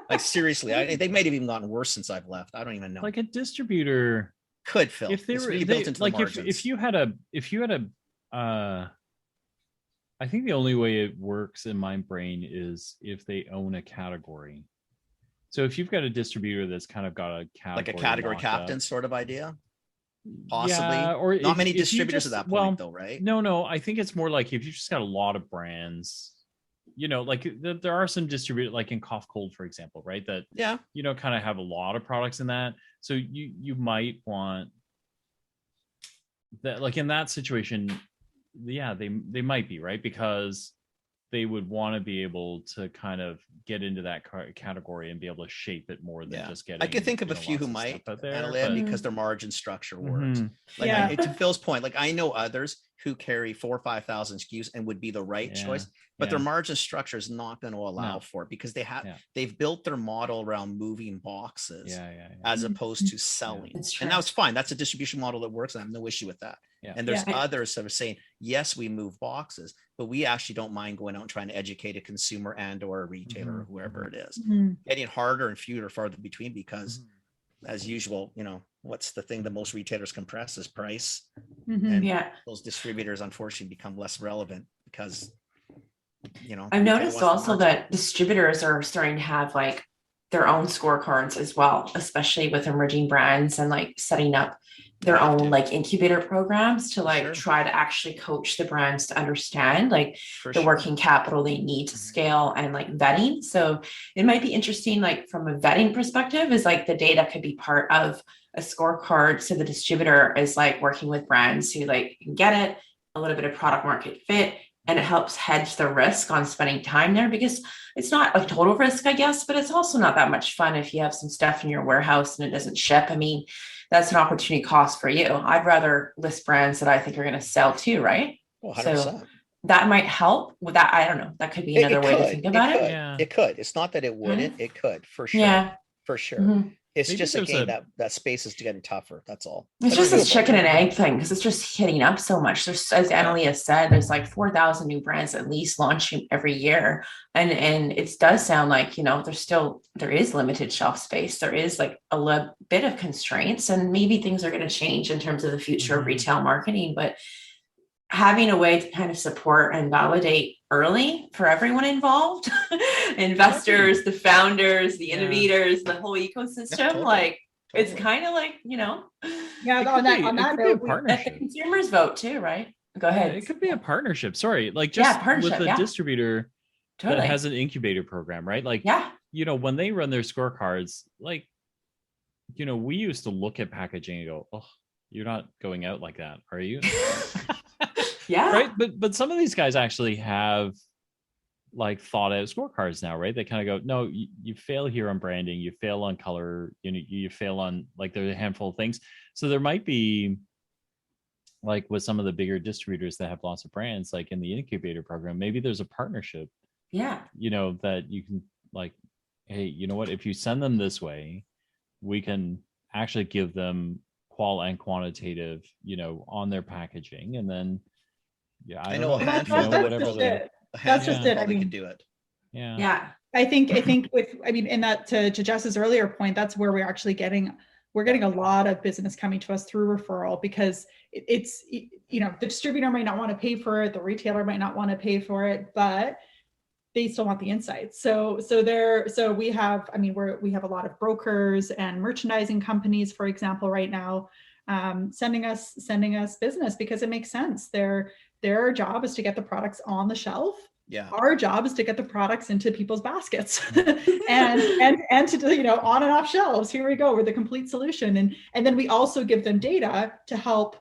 Like seriously, they might have even gotten worse since I've left. I don't even know. Like a distributor could, Phil. If they it's were really built into like the margins. if you had a I think the only way it works in my brain is if they own a category. So if you've got a distributor that's kind of got a category, like a category captain sort of idea, possibly. Yeah, or not many if you distributors just, at that point, though, right? No. I think it's more like if you just got a lot of brands, like there are some distributors, like in cough cold, for example, right? That kind of have a lot of products in that. So you might want that, like in that situation, they might be right, because they would want to be able to kind of get into that category and be able to shape it more than just getting. I could think of a few who might, because their margin structure works. To Phil's point, like I know others who carry 4,000 or 5,000 SKUs and would be the right choice, but their margin structure is not going to allow for it, because they've built their model around moving boxes as opposed to selling. And that's fine. That's a distribution model that works, and I have no issue with that. And there's others that are saying, yes, we move boxes, but we actually don't mind going out and trying to educate a consumer and or a retailer or whoever it is. Getting harder and fewer farther between, because as usual, what's the thing that most retailers compress is price. And those distributors unfortunately become less relevant because you know, I've who noticed wants to also market. that distributors are starting to have like their own scorecards as well, especially with emerging brands and like setting up their Have own to. like incubator programs to like Sure. try to actually coach the brands to understand like For the sure. working capital they need to Mhm. scale and like vetting. So it might be interesting, like from a vetting perspective, is like the data could be part of a scorecard. So the distributor is like working with brands who like can get it, a little bit of product market fit, and it helps hedge the risk on spending time there, because it's not a total risk, I guess, but it's also not that much fun if you have some stuff in your warehouse and it doesn't ship. I mean, that's an opportunity cost for you. I'd rather list brands that I think are going to sell too, right? Well, So 100%. that might help with that. I don't know. That could be another way to think about it. Yeah. It could. It's not that it wouldn't. It could, for sure. Yeah. For sure. Mhm. It's Maybe just there's again that space is getting tougher. That's all. It's But just this doable. chicken and egg thing, because it's just hitting up so much. There's, as Annalea said, there's like 4,000 new brands at least launching every year. And it does sound like, you know, there is limited shelf space. There is like a bit of constraints, and maybe things are going to change in terms of the future of Mhm. retail marketing. But having a way to kind of support and validate early for everyone involved, investors, the founders, the Yeah. innovators, the whole ecosystem, totally. like it's Totally. kind of like, you know, Yeah, It on could that, be- on it that could be a note, we- let the partnership. consumers vote too, right? Go Yeah, ahead. it could be a partnership. Sorry, like Yeah, just with partnership, the yeah. distributor Totally. that has an incubator program, right? Like, Yeah. you know, when they run their scorecards, like, you know, we used to look at packaging and go, "Oh, you're not going out like that, are you?" Yeah. Right? But some of these guys actually have like thought out scorecards now, right? They kind of go, no, you fail here on branding, you fail on color, you know, you fail on, like, there's a handful of things. So there might be, like with some of the bigger distributors that have lots of brands, like in the incubator program, maybe there's a partnership, Yeah. you know, that you can like, hey, you know what, if you send them this way, we can actually give them qual and quantitative, you know, on their packaging. And then, yeah, I know don't a know, handful you know, that whatever just the, it. That's just handful it. I probably mean, could do it. yeah. Yeah. I think in that to Jess's earlier point, that's where we're actually getting a lot of business coming to us through referral, because it's, you know, the distributor might not want to pay for it, the retailer might not want to pay for it, but they still want the insights. So we have, I mean, we have a lot of brokers and merchandising companies, for example, right now, sending us business because it makes sense. Their job is to get the products on the shelf. Yeah. Our job is to get the products into people's baskets and to, you know, on and off shelves. Here we go. We're the complete solution. And then we also give them data to help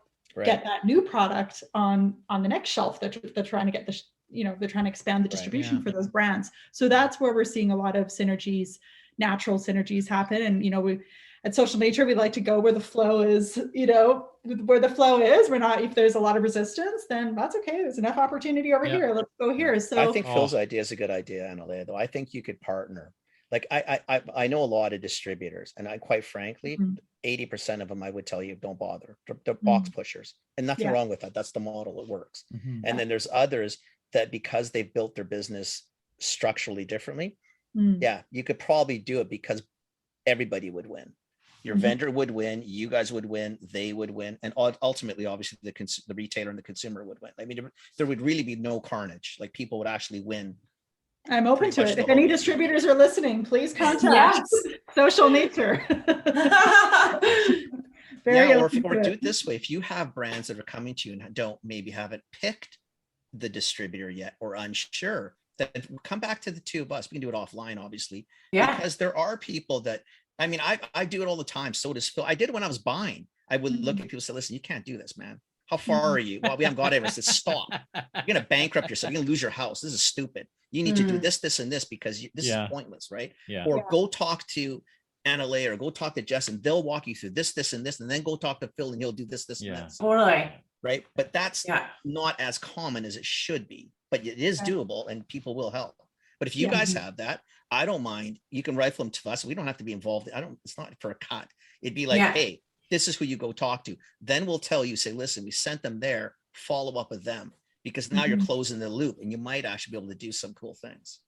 get that new product on the next shelf that they're trying to get they're trying to expand the distribution for those brands. So that's where we're seeing a lot of synergies, natural synergies happen. And, you know, we at Social Nature, we like to go where the flow is, you know, where the flow is. We're not, if there's a lot of resistance, then that's okay. There's enough opportunity over here. Let's go here. So I think Phil's idea is a good idea, Annalea, though. I think you could partner. Like I know a lot of distributors, and I quite frankly, 80% of them I would tell you don't bother. They're box pushers, and nothing wrong with that. That's the model. It works. And then there's others that, because they've built their business structurally differently, yeah, you could probably do it because everybody would win. Your vendor would win, you guys would win, they would win, and ultimately, obviously, the retailer and the consumer would win. I mean, there would really be no carnage. Like, people would actually win. I'm open to it. If any distributors are listening, please contact Social Nature. Or do it this way: if you have brands that are coming to you and haven't picked the distributor yet or unsure, then come back to the two of us. We can do it offline, obviously. Yeah. Because there are people that, I mean, I do it all the time. So does Phil. I did it when I was buying. I would look at people and say, listen, you can't do this, man. How far are you? Well, we haven't got everything. I said, stop. You're going to bankrupt yourself. You're going to lose your house. This is stupid. You need to do this, this, and this, because this is pointless, right? Yeah. Or go talk to Annalea, or go talk to Jess, and they'll walk you through this, this, and this, and then go talk to Phil and he'll do this, this, and this. Totally. Right. But that's not as common as it should be, but it is doable and people will help. But if you guys have that, I don't mind. You can rifle them to us. We don't have to be involved. It's not for a cut. It'd be like, hey, this is who you go talk to. Then we'll tell you, say, listen, we sent them there, follow up with them, because now you're closing the loop and you might actually be able to do some cool things.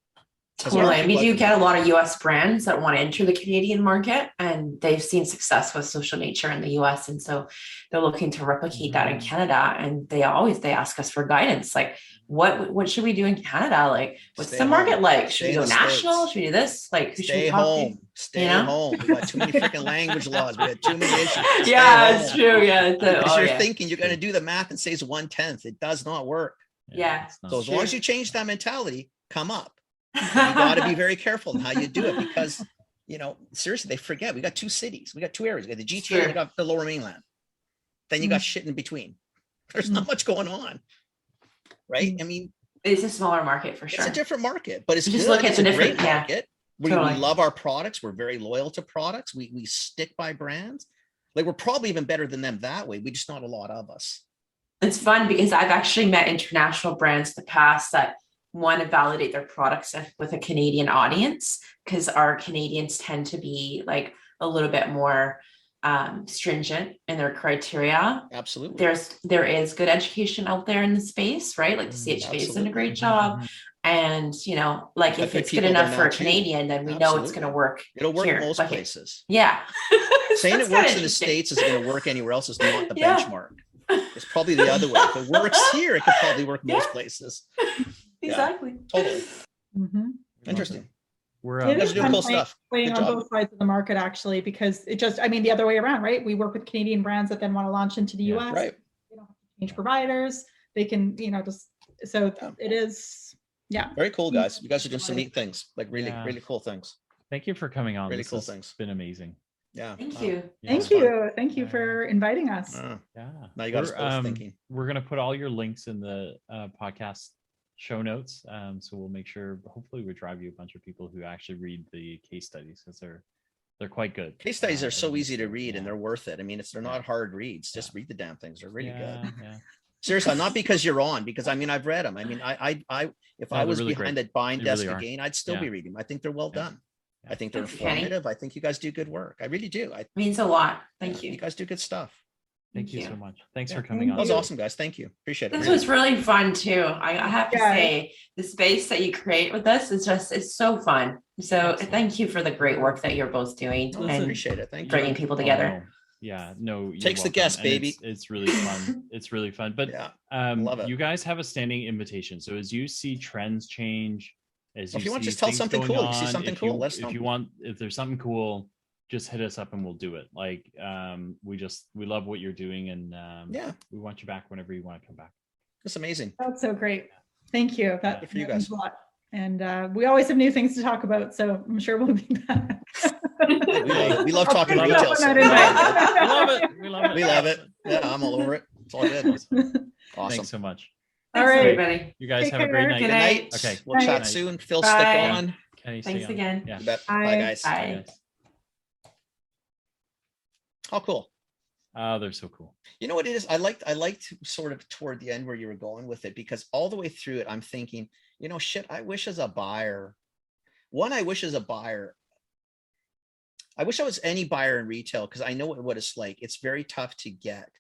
Totally. And we people do like- get a lot of US brands that want to enter the Canadian market, and they've seen success with Social Nature in the US. And so they're looking to replicate that in Canada. And they ask us for guidance. Like, what should we do in Canada? Like, what's Stay the market home. like? Stay Should we in go the national? States. Should we do this? Like, who should Stay we talk to? home. Stay You know? home. We got too many freaking language laws. We got too many issues. Stay Yeah, home. it's true. Yeah. Because you're yeah. thinking you're going to do the math and say it's 1/10. It does not work. Yeah. it's not- So as long as you change that mentality, come up. You got to be very careful in how you do it, because, seriously, they forget. We got 2 cities. We got 2 areas. We got the GTA, Sure. we got the Lower Mainland. Then you got shit in between. There's not much going on. Right? I mean, It's a smaller market for sure. it's a different market, but it's You just good. look at It's the a great different- yeah. market. We Totally. love our products. We're very loyal to products. We stick by brands. Like, we're probably even better than them that way. We just not a lot of us. It's fun because I've actually met international brands in the past that want to validate their products with a Canadian audience, because our Canadians tend to be like a little bit more stringent in their criteria. Absolutely. There is good education out there in the space, right? Like the CHV is doing a great job. And like, if good it's good people enough there for now a too. Canadian, then we know it's Absolutely. going to work. It'll work here. in most Like, places. Yeah. Saying That's it works kinda in the interesting. States is going to work anywhere else is not the Yeah. benchmark. It's probably the other way. If it works here, it could probably work most Yeah. places. Exactly. Totally. Mhm. Interesting. We're It You guys is are doing fun cool playing- stuff. Playing Good on job. both sides of the market, actually, because the other way around, right? We work with Canadian brands that then want to launch into the Yeah. US. Right. They don't have to change providers. They can, so Yeah. it is, yeah. Very cool, guys. You guys are doing some neat things, like really, Yeah. really cool things. Thank you for coming on. Really This cool has things. been amazing. Yeah. Thank Wow. you. Yeah. Thank it's fun. you. Thank you Yeah. for inviting us. Yeah. Yeah. Now you got us both thinking. We're gonna put all your links in the podcast show notes. So we'll make sure. Hopefully, we drive you a bunch of people who actually read the case studies, because they're quite good. Case studies are so everything. easy to read, and Yeah. they're worth it. I mean, they're not hard reads. Just read the damn things. They're really Yeah, good. yeah. Seriously, not because you're on, because I mean, I've read them. I mean, if No, I they're was really behind great. that bind They desk really are. again, I'd still Yeah. be reading them. I think they're well Yeah. done. Yeah. I think they're Thanks, Kenny. informative. I think you guys do good work. I really do. Means a lot. Thank You you. guys do good stuff. Thank you you. so much. Thanks Yeah. for coming Thank on. That was you. awesome, guys. Thank you. Appreciate it. This Really. was really fun too. I have to Yeah. say, the space that you create with us it's so fun. So thank you for the great work that you're both doing I and appreciate it. Thank you. bringing people together. No. Yeah, no. you're Takes the welcome. guest, And baby. It's really fun. It's really fun. But Yeah. Love it. you guys have a standing invitation. So as you see trends change, as If you want, see just tell things something going cool. You see on, something if cool, you- let us if know. you want, if there's something cool, just hit us up and we'll do it. Like we love what you're doing, and Yeah. we want you back whenever you want to come back. It's amazing. That's so great. Thank you. That Good for you that means guys. a lot. And we always have new things to talk about, so I'm sure we'll be back. We love talking I'll retail. put so that we in love there. it. We love it. We love it. We love it. Yeah, I'm all over it. It's all good. Awesome. Thanks so much. All Thanks, right. everybody. You guys Take have a great care. night. Good Good night. night. Okay. We'll Night. chat soon. Phil, Bye. stick on. Kenny, stay Thanks on. again. Yeah. You bet. Bye. Bye, guys. Bye. How cool. Oh, they're so cool. You know what it is? I liked sort of toward the end where you were going with it, because all the way through it, I'm thinking, shit, I wish as a buyer, I wish I was any buyer in retail, because I know what it's like. It's very tough to get.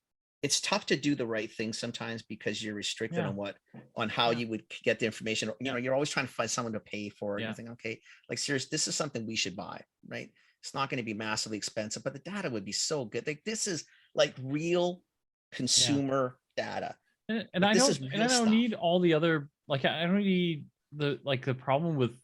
It's tough to do the right thing sometimes, because you're restricted Yeah. on how you would get the information. You're always trying to find someone to pay for it. Yeah. And you think, okay, like serious, this is something we should buy, right? It's not going to be massively expensive, but the data would be so good. Like, this is like real consumer data. And Like, I this don't is and real I don't stuff. need all the other, like, I don't need the problem with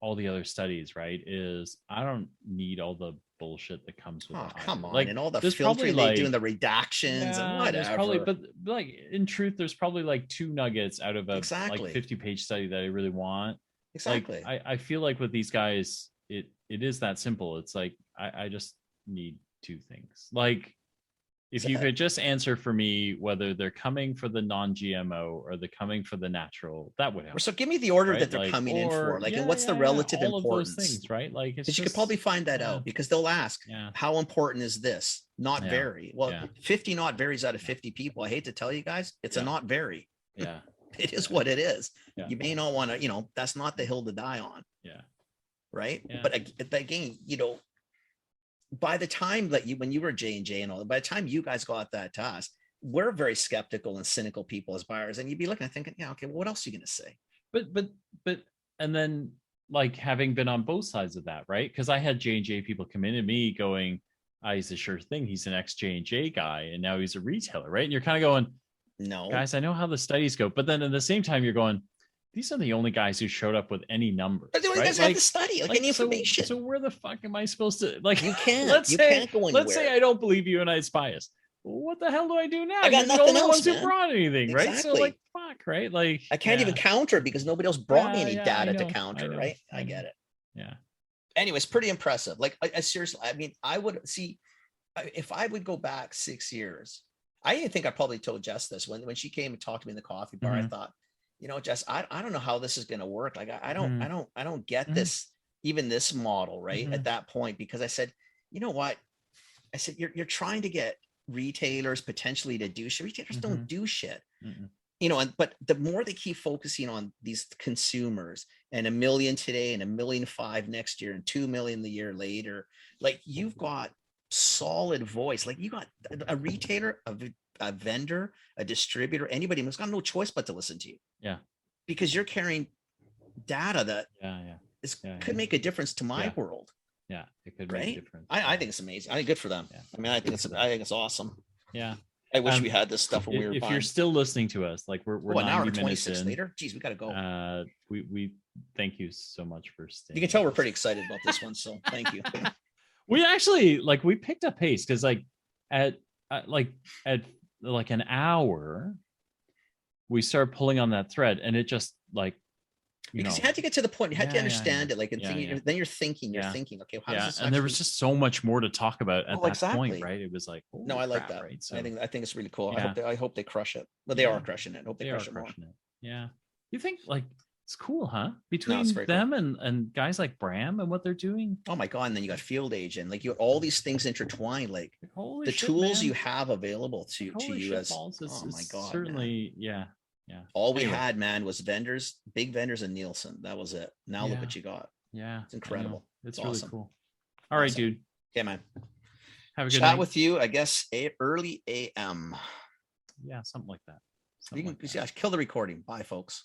all the other studies, right? Is I don't need all the bullshit that comes with Oh, it. come on. Like, And all the there's probably, filtering they like, do and the redactions and there's whatever. probably, but like in truth, there's probably like 2 nuggets out of a Exactly. like 50-page study that I really want. Exactly. Like I feel like with these guys, it is that simple. It's like I just need 2 things. Like, if you could just answer for me whether they're coming for the non-GMO or they're coming for the natural, that would help. So give me the order right? that they're Like, coming in for, like, and what's the yeah, relative all importance? of those things, right? Like, it's Because you could just- probably find that yeah. out, because they'll ask, Yeah. how important is this? Not Yeah. very. Well, Yeah. 50 not varies out of 50 people. I hate to tell you guys, it's a Yeah. not very. Yeah. It is what it is. Yeah. You may not want to, that's not the hill to die on. Yeah. Right. Yeah. But again, by the time that when you were J&J and all, by the time you guys got that to us, we're very skeptical and cynical people as buyers. And you'd be looking and thinking, yeah, okay, well, what else are you going to say? But and then like having been on both sides of that, right? Because I had J&J people come in to me going, he's a sure thing. He's an ex-J&J guy, and now he's a retailer, right? And you're kind of going, No, guys, I know how the studies go. But then at the same time, you're going, these are the only guys who showed up with any numbers. but the only right? guys have the study, like any information. So where the fuck am I supposed to, like, You can't. let's You say, can't go anywhere. let's say I don't believe you and it's biased. What the hell do I do now? I got You're the nothing only else, ones who man. brought anything, right? So Exactly. like, fuck, right? Like, I can't even counter it because nobody else brought me any I data to know, counter, know, right? I know. get it. Yeah. Anyways, pretty impressive. Like, I seriously, I mean, I would see if I would go back 6 years. I even think I probably told Jess this when she came and talked to me in the coffee bar. I thought, you know, Jess, I don't know how this is going to work. Like, I don't get this, even this model, right? At that point, because I said, you know what? I said, you're trying to get retailers potentially to do shit. Retailers don't do shit. You know, but the more they keep focusing on these consumers and 1 million today and 1.5 million next year and 2 million the year later, like you've got solid voice. Like you got a retailer, a vendor, a distributor, anybody who's got no choice but to listen to you. Yeah. Because you're carrying data that could make a difference to my world. Yeah, it could make a difference. I think it's amazing. I think good for them. Yeah. I mean, I think it's awesome. Yeah. I wish we had this stuff when we were if buying. you're still listening to us, like we're an hour 90 minutes 26 in, later. Geez, we gotta go. We thank you so much for staying. You can tell we're pretty excited about this one, so thank you. We actually we picked up pace because at an hour, we started pulling on that thread, and it just because you had to get to the point. You had to understand it, like, and thinking. Then you're thinking. Okay, how does this? And there was just so much more to talk about at that point, right? It was like, no, I like that. Right? So, I think it's really cool. Yeah. I hope they crush it. Well, they are crushing it. I hope they crush it more. Yeah. You think it's cool, huh? It's Between very them and guys like Bram and what they're doing. Oh my god! And then you got field agent, like you all these things intertwined, like holy the shit, tools man. you have available to Holy you shit as balls. oh my god, certainly, man. Yeah. All we had, man, was vendors, big vendors, and Nielsen. That was it. Now look what you got. Yeah, it's incredible. It's really awesome. Cool. All right, dude. Yeah, man. Have a good chat night. with you. I guess early AM. Yeah, something like that. You can kill the recording. Bye, folks.